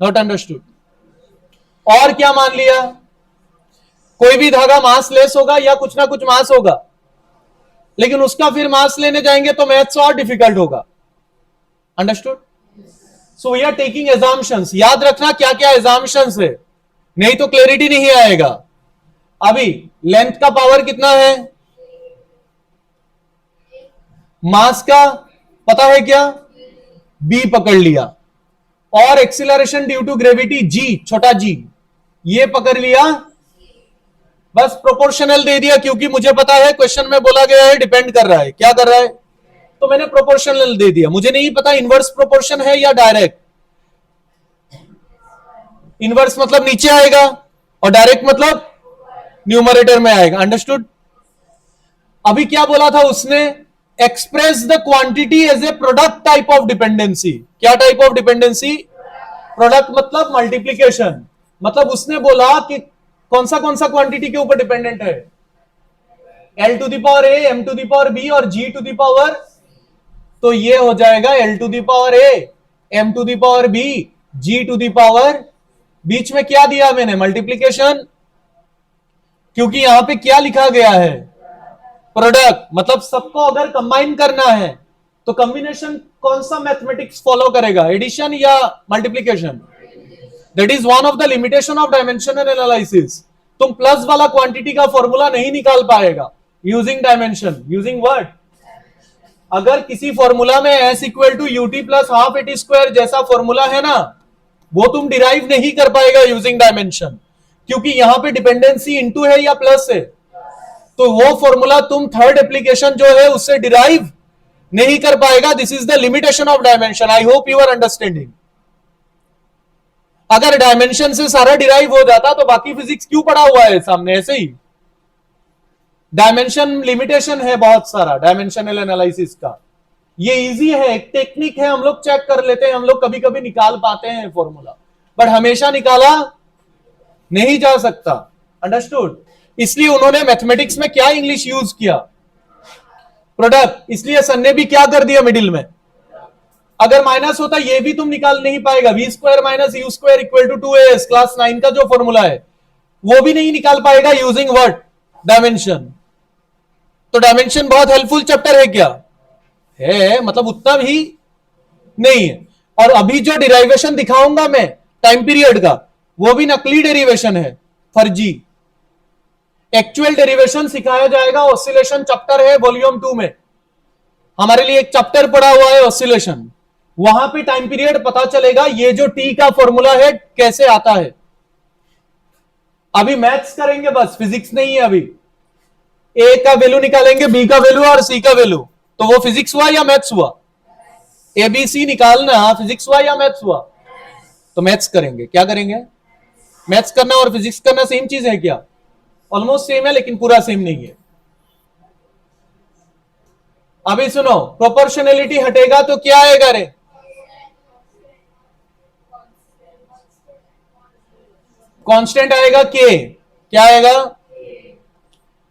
Speaker 1: Not understood? और क्या मान लिया? कोई भी धागा मास लेस होगा या कुछ ना कुछ मास होगा, लेकिन उसका फिर मास लेने जाएंगे तो मैथ्स और डिफिकल्ट होगा। Understood? So we are taking assumptions. याद रखना क्या क्या एजम्पशंस है, नहीं तो क्लैरिटी नहीं आएगा। अभी लेंथ का पावर कितना है? मास का पता है क्या? बी पकड़ लिया। और acceleration due to gravity G, छोटा जी, ये पकड़ लिया। बस प्रोपोर्शनल दे दिया क्योंकि मुझे पता है क्वेश्चन में बोला गया है डिपेंड कर रहा है। क्या कर रहा है? तो मैंने प्रोपोर्शनल दे दिया। मुझे नहीं पता इनवर्स प्रोपोर्शन है या डायरेक्ट। इनवर्स मतलब नीचे आएगा और डायरेक्ट मतलब न्यूमरेटर में आएगा। अंडरस्टूड? अभी क्या बोला था उसने? Express the quantity as a product type of dependency. क्या टाइप ऑफ डिपेंडेंसी? प्रोडक्ट मतलब मल्टीप्लीकेशन। मतलब उसने बोला कि कौन सा क्वांटिटी के ऊपर डिपेंडेंट है? L to the power A, M to the power B और जी टू द पावर। तो ये हो जाएगा L to the power A, M to the power B, G to the power. बीच में क्या दिया मैंने? मल्टीप्लीकेशन। क्योंकि यहां पे क्या लिखा गया है? प्रोडक्ट। मतलब सबको अगर कंबाइन करना है तो कॉम्बिनेशन कौन सा मैथमेटिक्स फॉलो करेगा? एडिशन या multiplication? That is one of the limitation of dimensional analysis. तुम प्लस वाला क्वांटिटी का फॉर्मूला नहीं निकाल पाएगा यूजिंग डायमेंशन। Using what? अगर किसी फॉर्मूला में S equal to u t plus half at square जैसा फॉर्मूला है ना, वो तुम डिराइव नहीं कर पाएगा यूजिंग डायमेंशन। क्योंकि यहां पे डिपेंडेंसी इनटू है या प्लस है? तो वो फॉर्मूला तुम थर्ड एप्लीकेशन जो है उससे डिराइव नहीं कर पाएगा. This is the limitation of dimension. I hope you are understanding. अगर डायमेंशन से सारा डिराइव हो जाता तो बाकी फिजिक्स क्यों पड़ा हुआ है सामने ऐसे ही. डायमेंशन लिमिटेशन है बहुत सारा डायमेंशनल एनालिसिस का. ये इजी है, एक टेक्निक है, हम लोग चेक कर लेते हैं, हम लोग कभी कभी निकाल पाते हैं फॉर्मूला, बट हमेशा निकाला नहीं जा सकता. अंडरस्टूड. इसलिए उन्होंने मैथमेटिक्स में क्या इंग्लिश यूज किया, प्रोडक्ट. इसलिए सन ने भी क्या कर दिया मिडिल में. अगर माइनस होता ये भी तुम निकाल नहीं पाएगा. V square minus u square equal to 2as class 9 का जो फॉर्मूला है वो भी नहीं निकाल पाएगा यूजिंग व्हाट, डायमेंशन. तो डायमेंशन बहुत हेल्पफुल चैप्टर है क्या है, मतलब उतना भी नहीं है. और अभी जो डिराइवेशन दिखाऊंगा मैं टाइम पीरियड का वो भी नकली डेरिवेशन है, फर्जी. एक्चुअल डेरिवेशन सिखाया जाएगा. ऑसिलेशन चैप्टर है वॉल्यूम 2 में. हमारे लिए एक चैप्टर पड़ा हुआ है ऑसिलेशन. वहां पे टाइम पीरियड पता चलेगा ये जो टी का फॉर्मूला है कैसे आता है. अभी मैथ्स करेंगे बस, फिजिक्स नहीं है. अभी ए का वैल्यू निकालेंगे, बी का वैल्यू और सी का वैल्यू. तो वो फिजिक्स हुआ या मैथ्स हुआ. एबीसी निकालना फिजिक्स हुआ या मैथ्स हुआ. तो मैथ्स करेंगे. क्या करेंगे, मैथ्स करना और फिजिक्स करना सेम चीज है क्या. ऑलमोस्ट सेम है लेकिन पूरा सेम नहीं है. अभी सुनो, प्रोपोर्शनैलिटी हटेगा तो क्या आएगा रे. कांस्टेंट आएगा के. क्या आएगा,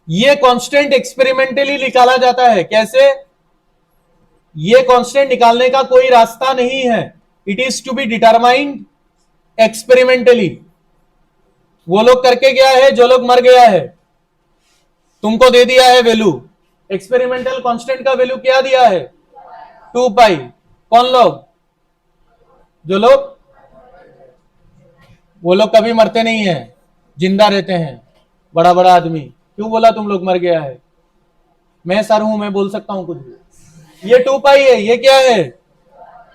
Speaker 1: ये कांस्टेंट एक्सपेरिमेंटली निकाला जाता है. कैसे, ये कांस्टेंट निकालने का कोई रास्ता नहीं है. It is to be determined experimentally. वो लोग करके गया है जो लोग मर गया है. तुमको दे दिया है वैल्यू. एक्सपेरिमेंटल कांस्टेंट का वैल्यू क्या दिया है, 2 पाई. कौन लोग, जो लोग, वो लोग कभी मरते नहीं है, जिंदा रहते हैं. बड़ा बड़ा आदमी. क्यों बोला तुम लोग मर गया है. मैं सर हूं, मैं बोल सकता हूं कुछ भी. ये 2 पाई है. ये क्या है,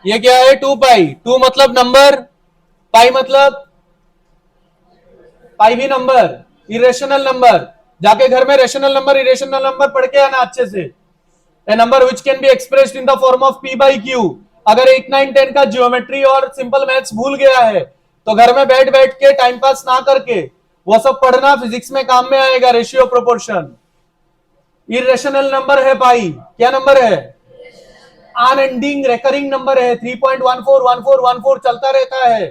Speaker 1: ये क्या है, 2 पाई. 2 मतलब नंबर, पाई मतलब पाई भी नंबर, इरेशनल नंबर. जाके घर में रेशनल नंबर इरेशनल नंबर पढ़ के आना अच्छे से. A number which can be expressed in the form of p by Q. अगर 8 9 10 का ज्योमेट्री और सिंपल मैथ्स भूल गया है तो घर में बैठ बैठ के टाइम पास ना करके वो सब पढ़ना, फिजिक्स में काम में आएगा. Ratio proportion. इरेशनल नंबर है पाई. क्या नंबर है, अनएंडिंग रेकरिंग नंबर है. 3.141414 चलता रहता है.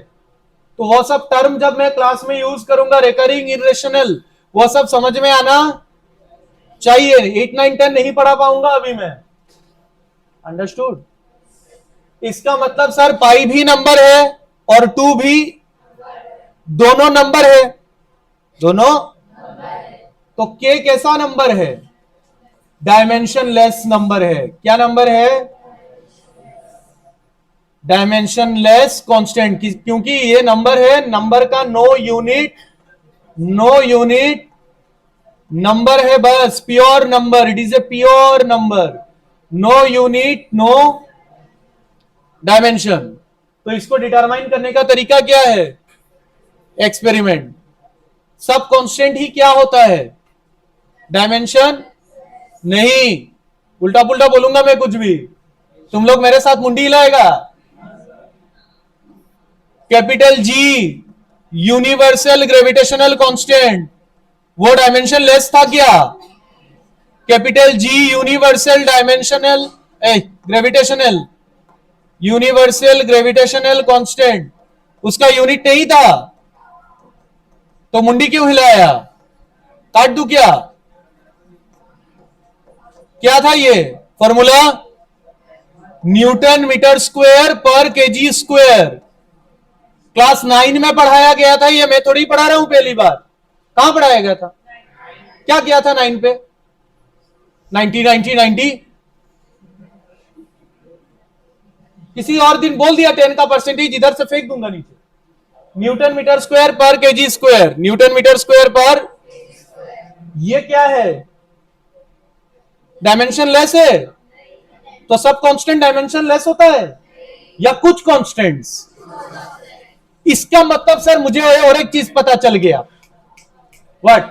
Speaker 1: तो वो सब टर्म जब मैं क्लास में यूज करूंगा, रेकरिंग, इरेशनल, वो सब समझ में आना चाहिए. 8 9 10 नहीं पढ़ा पाऊंगा अभी मैं. अंडरस्टूड. इसका मतलब सर पाई भी नंबर है और 2 भी दोनों नंबर है. दोनों. तो के कैसा नंबर है, डायमेंशन लेस नंबर है. क्या नंबर है, डायमेंशन लेस कांस्टेंट. क्योंकि ये नंबर है, नंबर का नो यूनिट नंबर है बस. Pure number. It is a pure number. No unit no dimension. तो इसको डिटरमाइन करने का तरीका क्या है, एक्सपेरिमेंट. सब कांस्टेंट ही क्या होता है, डायमेंशन नहीं. उल्टा पुल्टा बोलूंगा मैं कुछ भी, तुम लोग मेरे साथ मुंडी हिलाएगा. Capital G universal gravitational constant, वो डायमेंशन लेस था क्या. Capital G universal dimensional gravitational, universal gravitational constant, उसका यूनिट नहीं था. तो मुंडी क्यों हिलाया, काट दूं क्या. क्या था ये formula, Newton metre square per KG square. Class 9 में पढ़ाया गया था ये, मैं थोड़ी पढ़ा रहा हूं पहली बार. कहां पढ़ाया गया था, क्या किया था 9 पे, 90 किसी और दिन बोल दिया 10 का परसेंटेज इधर से फेंक दूंगा नीचे. Newton metre square per KG square, newton metre square per. ये क्या है, डायमेंशन लेस है. तो सब कांस्टेंट डायमेंशन लेस होता है या कुछ कांस्टेंट्स. इसका मतलब सर मुझे और एक चीज पता चल गया. व्हाट,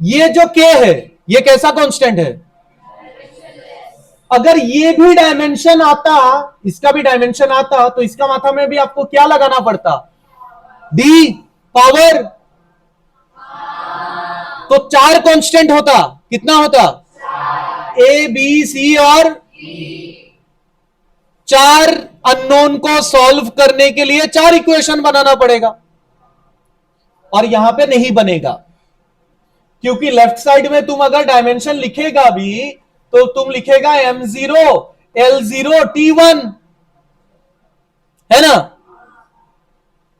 Speaker 1: ये जो के है ये कैसा कांस्टेंट है? अगर ये भी डायमेंशन आता, इसका भी डायमेंशन आता, तो इसका माथा में भी आपको क्या लगाना पड़ता? D power. तो 4 कांस्टेंट होता, कितना होता? ए बी सी और 4 अननोन को सॉल्व करने के लिए 4 इक्वेशन बनाना पड़ेगा, और यहां पे नहीं बनेगा, क्योंकि लेफ्ट साइड में तुम अगर डायमेंशन लिखेगा भी तो तुम लिखेगा M0 L0 T1, है ना?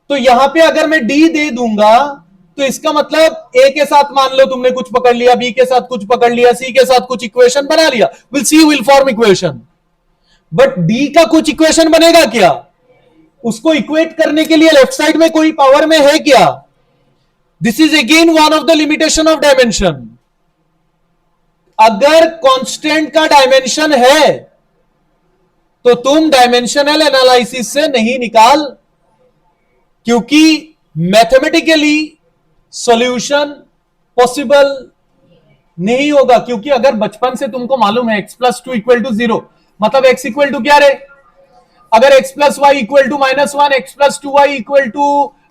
Speaker 1: तो यहां पे अगर मैं डी दे दूंगा तो इसका मतलब ए के साथ मान लो तुमने कुछ पकड़ लिया, बी के साथ कुछ पकड़ लिया, सी के साथ कुछ इक्वेशन बना लिया, will see will form equation, but D का कुछ इक्वेशन बनेगा क्या? उसको इक्वेट करने के लिए लेफ्ट साइड में कोई पावर में है क्या? This is again one of the limitation of dimension. अगर कांस्टेंट का डायमेंशन है तो तुम डायमेंशनल एनालिसिस से नहीं निकाल, क्योंकि मैथमेटिकली सॉल्यूशन पॉसिबल नहीं होगा। क्योंकि अगर बचपन से तुमको मालूम है x+2 = 0, मतलब x इक्वल टू क्या रहे? अगर x+y = -1, x+2y =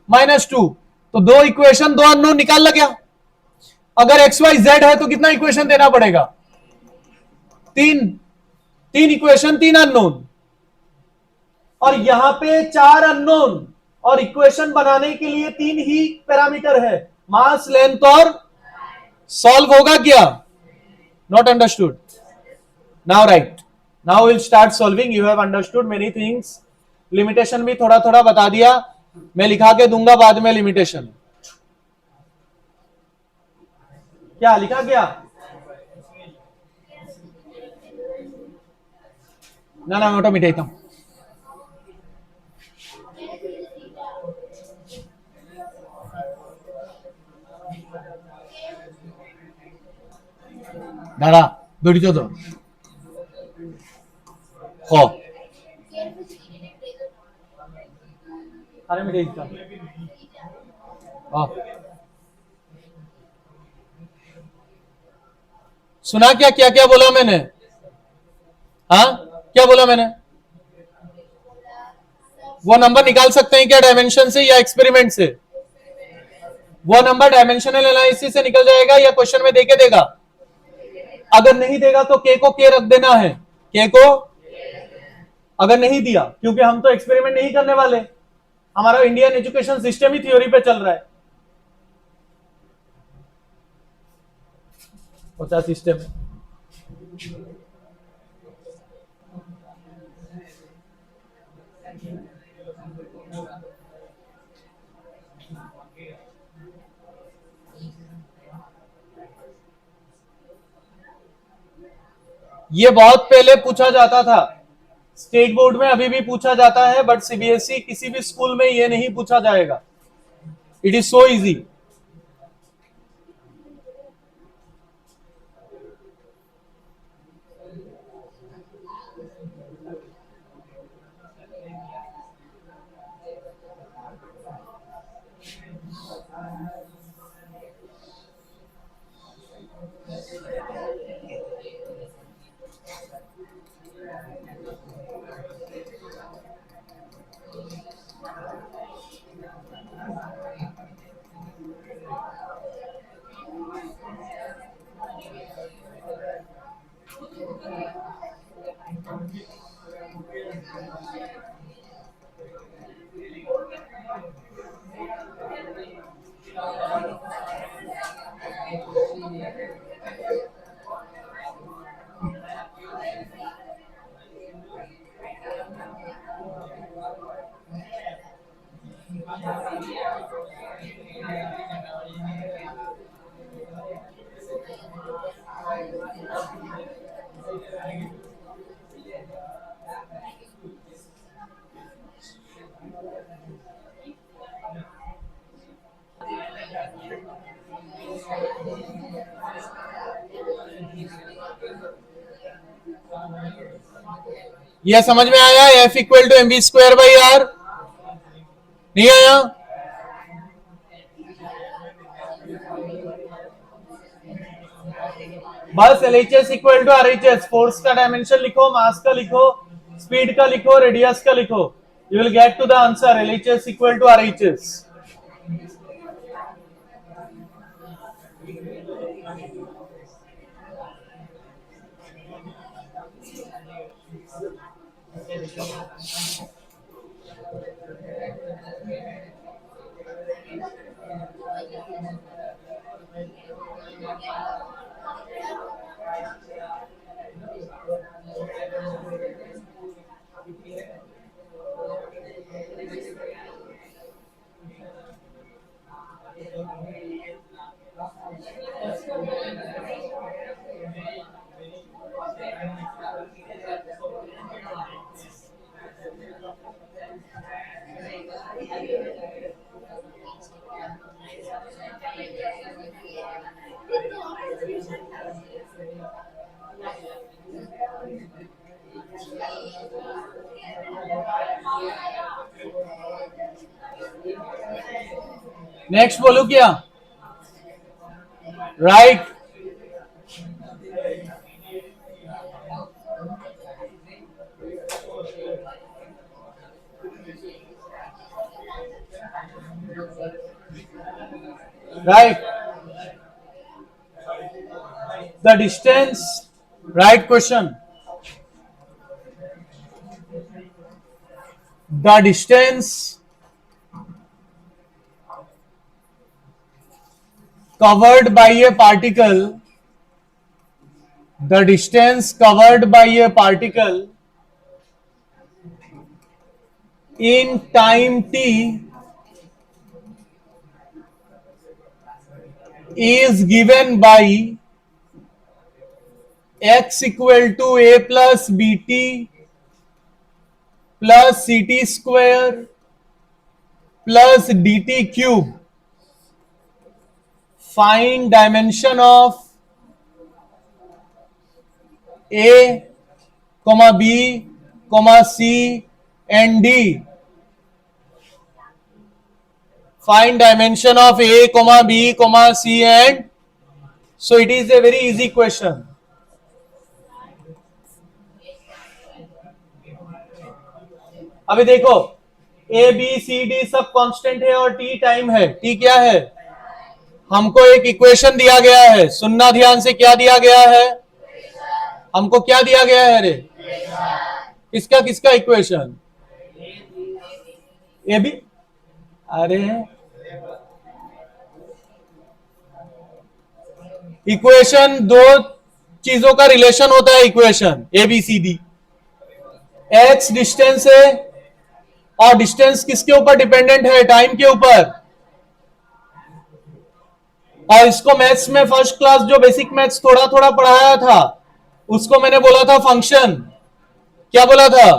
Speaker 1: -2, तो 2 इक्वेशन, 2 अननोन निकाल लग गया। अगर xy z है तो कितना इक्वेशन देना पड़ेगा? 3 इक्वेशन, 3 अननोन, और यहां पे 4 अननोन, और इक्वेशन बनाने के लिए 3 ही पैरामीटर है, मास, लेंथ और सॉल्व होगा क्या? Not understood? Now right, now will start solving. You have understood many things. Limitation भी थोड़ा थोड़ा बता दिया, मैं लिखा के दूंगा बाद में लिमिटेशन। क्या लिखा गया? ना मोटो मिटाई दादा दौड़ी तो अरे मिटाई सुना क्या क्या क्या बोला मैंने? हाँ, क्या बोला मैंने? वो नंबर निकाल सकते हैं क्या डायमेंशन से या एक्सपेरिमेंट से? वो नंबर डायमेंशनल एनालिसिस से निकल जाएगा या क्वेश्चन में देके देगा? अगर नहीं देगा तो के को के रख देना है, के को। अगर नहीं दिया, क्योंकि हम तो एक्सपेरिमेंट नहीं करने वाले, हमारा इंडियन एजुकेशन सिस्टम ही थ्योरी पे चल रहा है, होता सिस्टम। ये बहुत पहले पूछा जाता था, स्टेट बोर्ड में अभी भी पूछा जाता है, बट सीबीएसई किसी भी स्कूल में ये नहीं पूछा जाएगा। It is so easy. यह समझ में आया? F = mv²/r। नहीं आया? बस LHS equal to RHS, force का डायमेंशन लिखो, मास का लिखो, स्पीड का लिखो, रेडियस का लिखो, you will get to the answer LHS equal to RHS. Next बोलू क्या? Right. Right. The distance. Right question. The distance covered by a particle. The distance covered by a particle in time t is given by x equal to a plus bt plus ct square plus dt cube. Find dimension of a, b, c and d. Find dimension of a, b, c and. So it is a very easy question. अभी देखो ए बी सी डी सब कांस्टेंट है और टी टाइम है. टी क्या है? हमको एक इक्वेशन दिया गया है. सुनना ध्यान से, क्या दिया गया है? हमको क्या दिया गया है रे? किसका किसका इक्वेशन? A B. अरे इक्वेशन दो चीजों का रिलेशन होता है. Equation A B C D. X distance है और डिस्टेंस किसके ऊपर डिपेंडेंट है? टाइम के ऊपर. और इसको मैथ्स में फर्स्ट क्लास जो बेसिक मैथ्स थोड़ा थोड़ा पढ़ाया था उसको मैंने बोला था फंक्शन. क्या बोला था?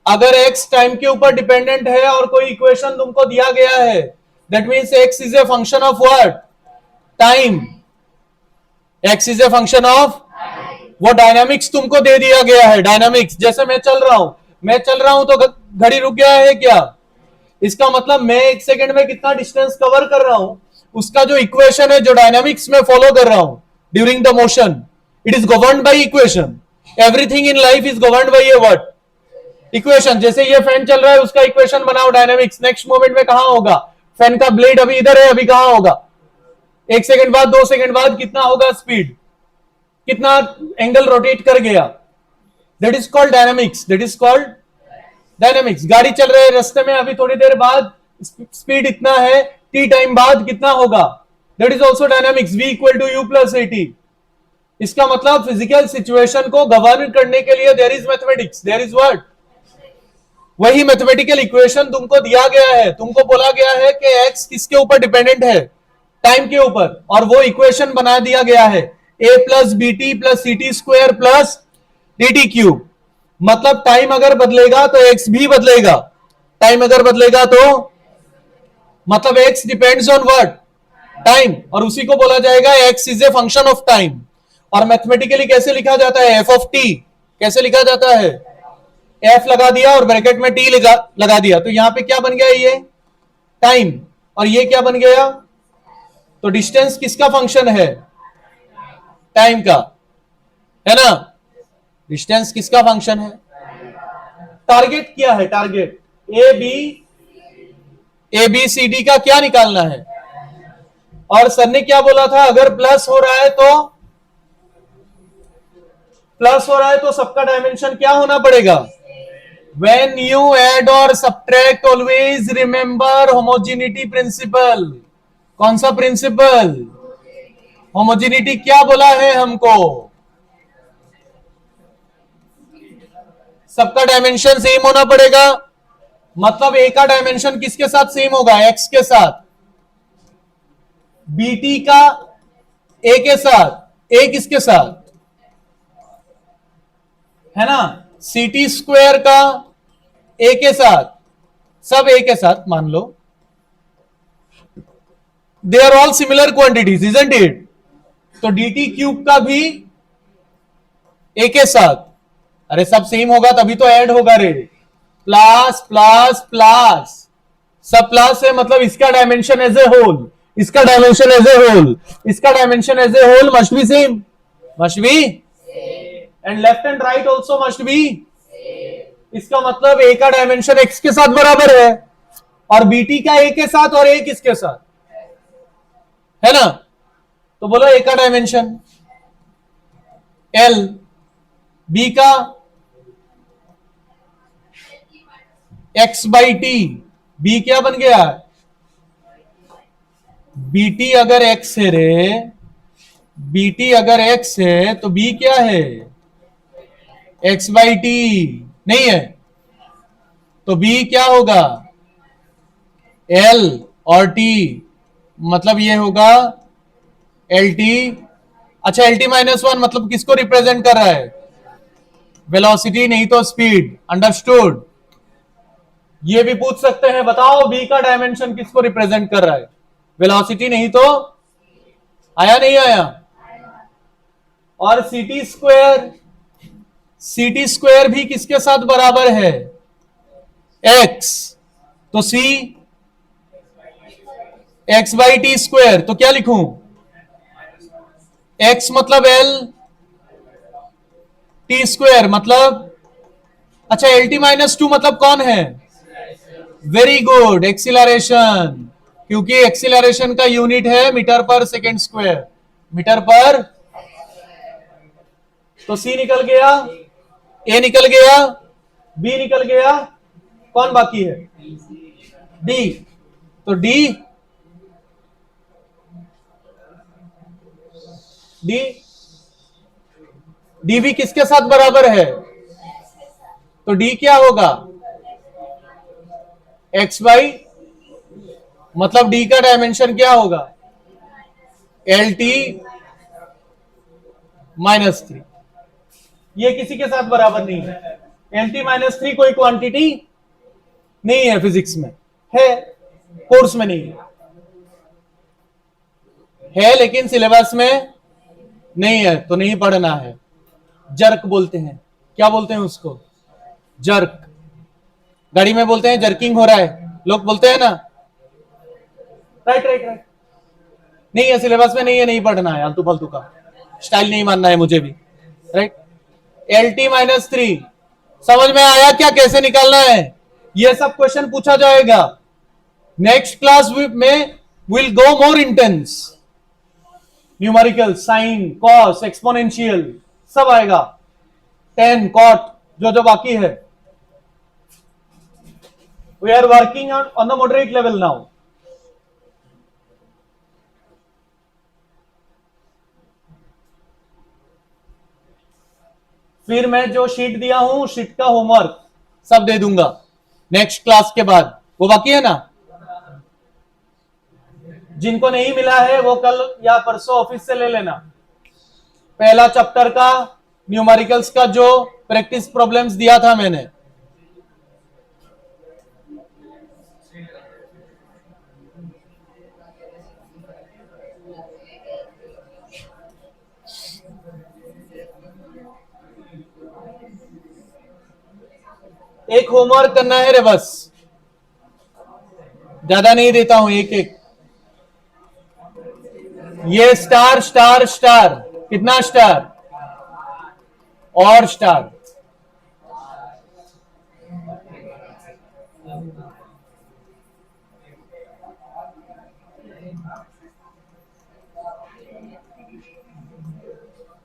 Speaker 1: अगर x टाइम के ऊपर डिपेंडेंट है और कोई इक्वेशन तुमको दिया गया है, that means x is a function of what? Time. x is a function of वो डायनामिक्स तुमको दे दिया गया है. डायनामिक्स जैसे मैं चल रहा हूं तो घड़ी रुक गया है क्या? इसका मतलब मैं एक सेकंड में कितना डिस्टेंस कवर कर रहा हूं उसका जो इक्वेशन है, जो डायनामिक्स में फॉलो कर रहा हूं during the motion, it is governed by equation. Everything in life is governed bye A what? Equation. जैसे ये फैन चल रहा है उसका इक्वेशन बनाओ डायनामिक्स. नेक्स्ट मोमेंट में कहां होगा? फैन का ब्लेड अभी इधर है, अभी कहां होगा? एक सेकंड बाद, 2 सेकंड बाद कितना होगा स्पीड, कितना एंगल रोटेट कर गया. That is called dynamics. That is called dynamics. गाड़ी चल रहे रास्ते में, अभी थोड़ी देर बाद स्पीड इतना है, टी टाइम बाद कितना होगा? That is also dynamics. v equal to u plus a t. इसका मतलब फिजिकल सिचुएशन को गवर्न करने के लिए there is mathematics. There is what? वही मैथमेटिकल इक्वेशन तुमको दिया गया है. तुमको बोला गया है कि x किसके ऊपर डिपेंडेंट है? टाइम के ऊपर. और वो इक्वेशन बना दिया गया है a plus B T plus C T square plus D T cube. मतलब टाइम अगर बदलेगा तो x भी बदलेगा. टाइम अगर बदलेगा तो मतलब x depends on what? Time. और उसी को बोला जाएगा x is a function of time. और मैथमेटिकली कैसे लिखा जाता है? f of t. कैसे लिखा जाता है? f लगा दिया और ब्रैकेट में t लगा दिया. तो यहां पे क्या बन गया? ये टाइम. और ये क्या बन गया? तो डिस्टेंस किसका फंक्शन है? टाइम का, है ना। डिस्टेंस किसका फंक्शन है? टारगेट क्या है? Target A B C D का क्या निकालना है? और सर ने क्या बोला था, अगर प्लस हो रहा है तो सबका डायमेंशन क्या होना पड़ेगा? When you add or subtract, always remember homogeneity principle. कौन सा प्रिंसिपल? होमोजेनिटी। क्या बोला है हमको? सबका डायमेंशन सेम होना पड़ेगा। मतलब ए का डायमेंशन किसके साथ सेम होगा? एक्स के साथ। बीटी का ए के साथ। ए किसके साथ? है ना। सीटी स्क्वायर का ए के साथ। सब ए के साथ मान लो। They are all similar quantities, isn't it? तो dt क्यूब का भी ए के साथ। अरे सब सेम होगा तभी तो ऐड होगा रे। प्लस प्लस प्लस, सब प्लस है, मतलब इसका डायमेंशन एज ए होल, इसका डायमेंशन एज ए होल, इसका dimension as a whole must be same, must be, and left and right also must be. इसका मतलब ए का डायमेंशन एक्स के साथ बराबर है, और बीटी का ए के साथ, और ए किसके साथ? है ना। तो बोलो ए का डायमेंशन एल, बी का एक्स बाई टी। बी क्या बन गया? बीटी अगर एक्स है रे, बीटी अगर एक्स है तो बी क्या है? एक्स बाई टी नहीं है, तो बी क्या होगा? एल और टी, मतलब ये होगा एल टी। अच्छा, एल टी माइनस वन मतलब किसको रिप्रेजेंट कर रहा है? वेलोसिटी नहीं तो स्पीड, अंडरस्टूड। ये भी पूछ सकते हैं, बताओ बी का डायमेंशन किसको रिप्रेजेंट कर रहा है? वेलोसिटी नहीं तो, आया नहीं आया? और सीटी स्क्वायर, सीटी स्क्वायर भी किसके साथ बराबर है? एक्स। तो सी एक्स बाई टी स्क्वायर, तो क्या लिखूं? एक्स मतलब एल, टी स्क्वायर मतलब, अच्छा एल टी माइनस टू मतलब कौन है? वेरी गुड, एक्सीलरेशन, क्योंकि एक्सीलरेशन का यूनिट है मीटर पर सेकेंड स्क्वायर, मीटर पर। तो सी निकल गया, ए निकल गया, बी निकल गया, कौन बाकी है? डी। तो डी डी डी भी किसके साथ बराबर है? तो डी क्या होगा? एक्स बाई, मतलब डी का डायमेंशन क्या होगा? L T minus three. ये किसी के साथ बराबर नहीं है। एल टी माइनस थ्री कोई क्वांटिटी नहीं है फिजिक्स में, है कोर्स में नहीं है, लेकिन सिलेबस में नहीं है, तो नहीं पढ़ना है। जर्क बोलते हैं, क्या बोलते हैं उसको? जर्क। गाड़ी में बोलते हैं जर्किंग हो रहा है, लोग बोलते हैं ना। Right right right. नहीं है सिलेबस में, नहीं है, नहीं पढ़ना है, आलतू फालतू का स्टाइल नहीं मानना है मुझे भी। Right. L T minus three समझ में आया क्या? कैसे निकालना है? ये सब क्वेश्चन पूछा जाएगा नेक्स्ट क्लास में। Will go more intense, numerical, sine, cos, exponential सब आएगा, टेन, कॉट, जो जो बाकी है। We are working on the moderate level now. फिर मैं जो शीट दिया हूं, शीट का होमवर्क सब दे दूंगा नेक्स्ट क्लास के बाद। वो बाकी है ना, जिनको नहीं मिला है वो कल या परसों ऑफिस से ले लेना। पहला चैप्टर का न्यूमेरिकल्स का जो प्रैक्टिस प्रॉब्लम्स दिया था मैंने, एक होमवर्क करना है रे बस, ज्यादा नहीं देता हूं, एक एक। ये स्टार स्टार स्टार कितना स्टार और स्टार।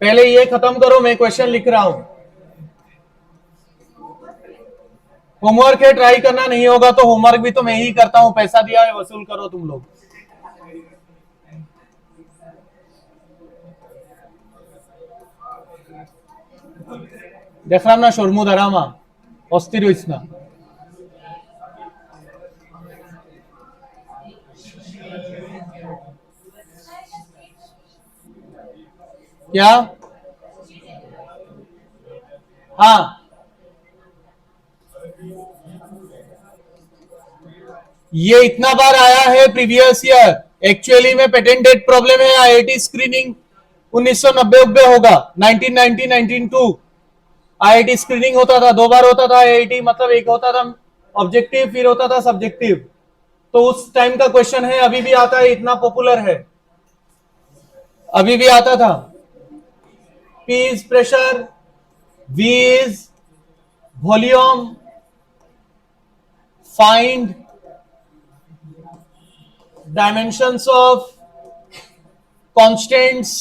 Speaker 1: पहले ये खत्म करो, मैं क्वेश्चन लिख रहा हूं। होमवर्क है, ट्राई करना नहीं होगा तो होमवर्क भी तो मैं ही करता हूं, पैसा दिया है, वसूल करो तुम लोग। देखलाम ना शर्मू दारामा अस्थिर होइस ना। क्या? हाँ, ये इतना बार आया है प्रीवियस ईयर। एक्चुअली में पेटेंट डेट प्रॉब्लम है। आईआईटी स्क्रीनिंग 1990 होगा, 1990 1992 आईआईटी स्क्रीनिंग होता था, 2 बार होता था आईआईटी, मतलब एक होता था ऑब्जेक्टिव, फिर होता था सब्जेक्टिव। तो उस टाइम का क्वेश्चन है, अभी भी आता है, इतना पॉपुलर है, अभी भी आता था। P is pressure, V is volume, find dimensions of constants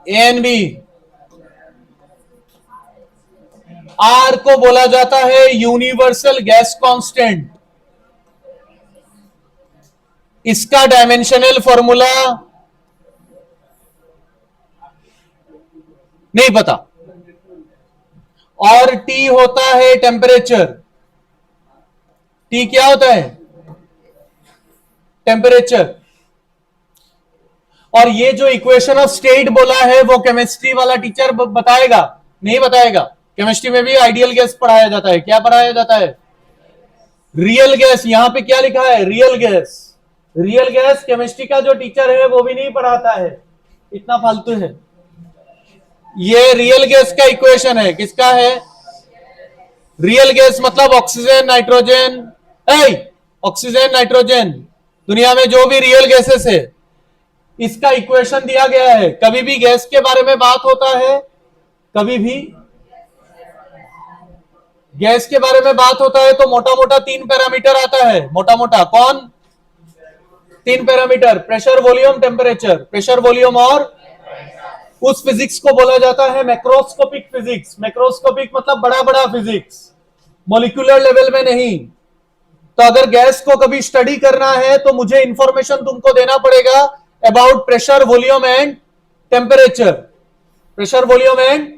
Speaker 1: A and B। R को बोला जाता है यूनिवर्सल गैस कांस्टेंट। इसका डायमेंशनल फॉर्मूला नहीं पता। और T होता है टेम्परेचर। T क्या होता है? टेम्परेचर। और ये जो इक्वेशन ऑफ स्टेट बोला है वो केमिस्ट्री वाला टीचर बताएगा? नहीं बताएगा। केमिस्ट्री में भी आइडियल गैस पढ़ाया जाता है। क्या पढ़ाया जाता है? Real gas. यहां पे क्या लिखा है? Real gas. Real gas chemistry का जो टीचर है वो भी नहीं पढ़ाता है, इतना फालतू है। ये रियल गैस का इक्वेशन है। किसका है? रियल गैस मतलब ऑक्सीजन, नाइट्रोजन, ऑक्सीजन, नाइट्रोजन, दुनिया में जो भी रियल गैसेस है, इसका इक्वेशन दिया गया है। कभी भी गैस के बारे में बात होता है, कभी भी गैस के बारे में बात होता है तो मोटा मोटा 3 पैरामीटर आता है। मोटा मोटा कौन? 3 parameter, pressure, volume, temperature. Pressure, volume और उस फिजिक्स को बोला जाता है मैक्रोस्कोपिक फिजिक्स। मैक्रोस्कोपिक मतलब बड़ा बड़ा फिजिक्स, मॉलिक्यूलर लेवल में नहीं। तो अगर गैस को कभी स्टडी करना है तो मुझे इंफॉर्मेशन तुमको देना पड़ेगा about pressure, volume and temperature. Pressure, volume and,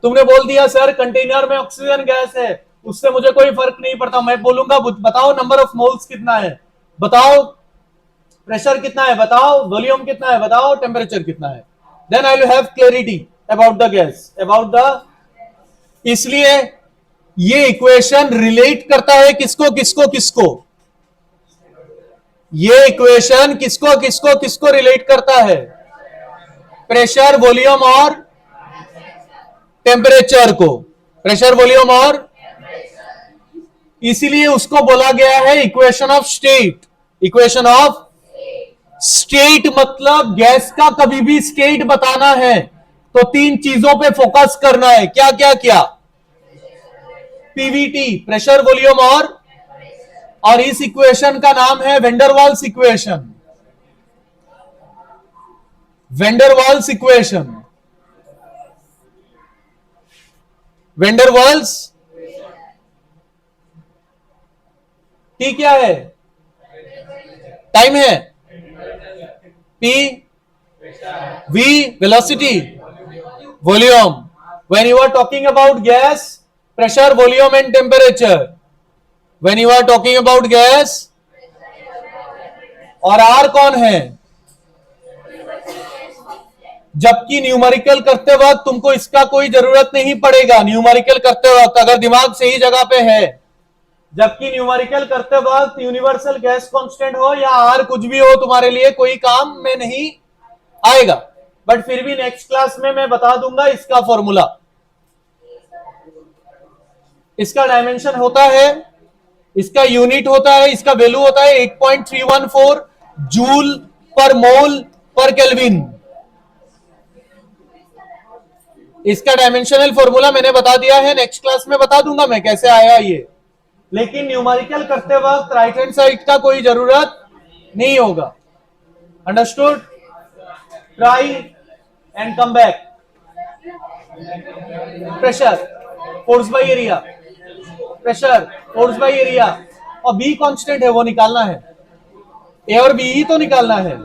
Speaker 1: तुमने बोल दिया सर कंटेनर में ऑक्सीजन गैस है, उससे मुझे कोई फर्क नहीं पड़ता। मैं बोलूंगा बताओ नंबर ऑफ मोल्स कितना है, बताओ प्रेशर कितना है, बताओ वॉल्यूम कितना है, बताओ टेम्परेचर कितना है। Then I will have clarity about the gas, about the. इसलिए ये इक्वेशन रिलेट करता है किसको किसको किसको? ये इक्वेशन किसको किसको किसको रिलेट करता है? प्रेशर, वॉल्यूम और टेम्परेचर को। प्रेशर, वॉल्यूम और, इसीलिए उसको बोला गया है equation of state. Equation of state मतलब गैस का कभी भी स्टेट बताना है तो 3 चीजों पे फोकस करना है। क्या क्या क्या? पीवीटी, प्रेशर, वॉल्यूम और इस इक्वेशन का नाम है Van der Waals equation. Van der Waals equation, Van der Waals. T क्या है? टाइम है। P, V velocity, volume. When you are talking about gas, pressure, volume and temperature. When you are talking about gas, और आर कौन है? जबकि न्यूमेरिकल करते वक्त तुमको इसका कोई जरूरत नहीं पड़ेगा। न्यूमेरिकल करते वक्त अगर दिमाग सही जगह पे है, जबकि न्यूमेरिकल करते वक्त यूनिवर्सल गैस कांस्टेंट हो या आर कुछ भी हो, तुम्हारे लिए कोई काम में नहीं आएगा। बट फिर भी नेक्स्ट क्लास में मैं बता दूंगा इसका फॉर्मूला। इसका डायमेंशन होता है, इसका यूनिट होता है, इसका वैल्यू होता है 8.314 जूल पर मोल पर केल्विन। इसका डायमेंशनल फॉर्मूला मैंने बता दिया है, नेक्स्ट क्लास में बता दूंगा मैं कैसे आया ये, लेकिन न्यूमेरिकल करते वक्त राइट हैंड साइड का कोई जरूरत नहीं होगा। Understood? Try and come back. Pressure force by area, pressure force by area, और बी कांस्टेंट है वो निकालना है, ए और बी ही तो निकालना है।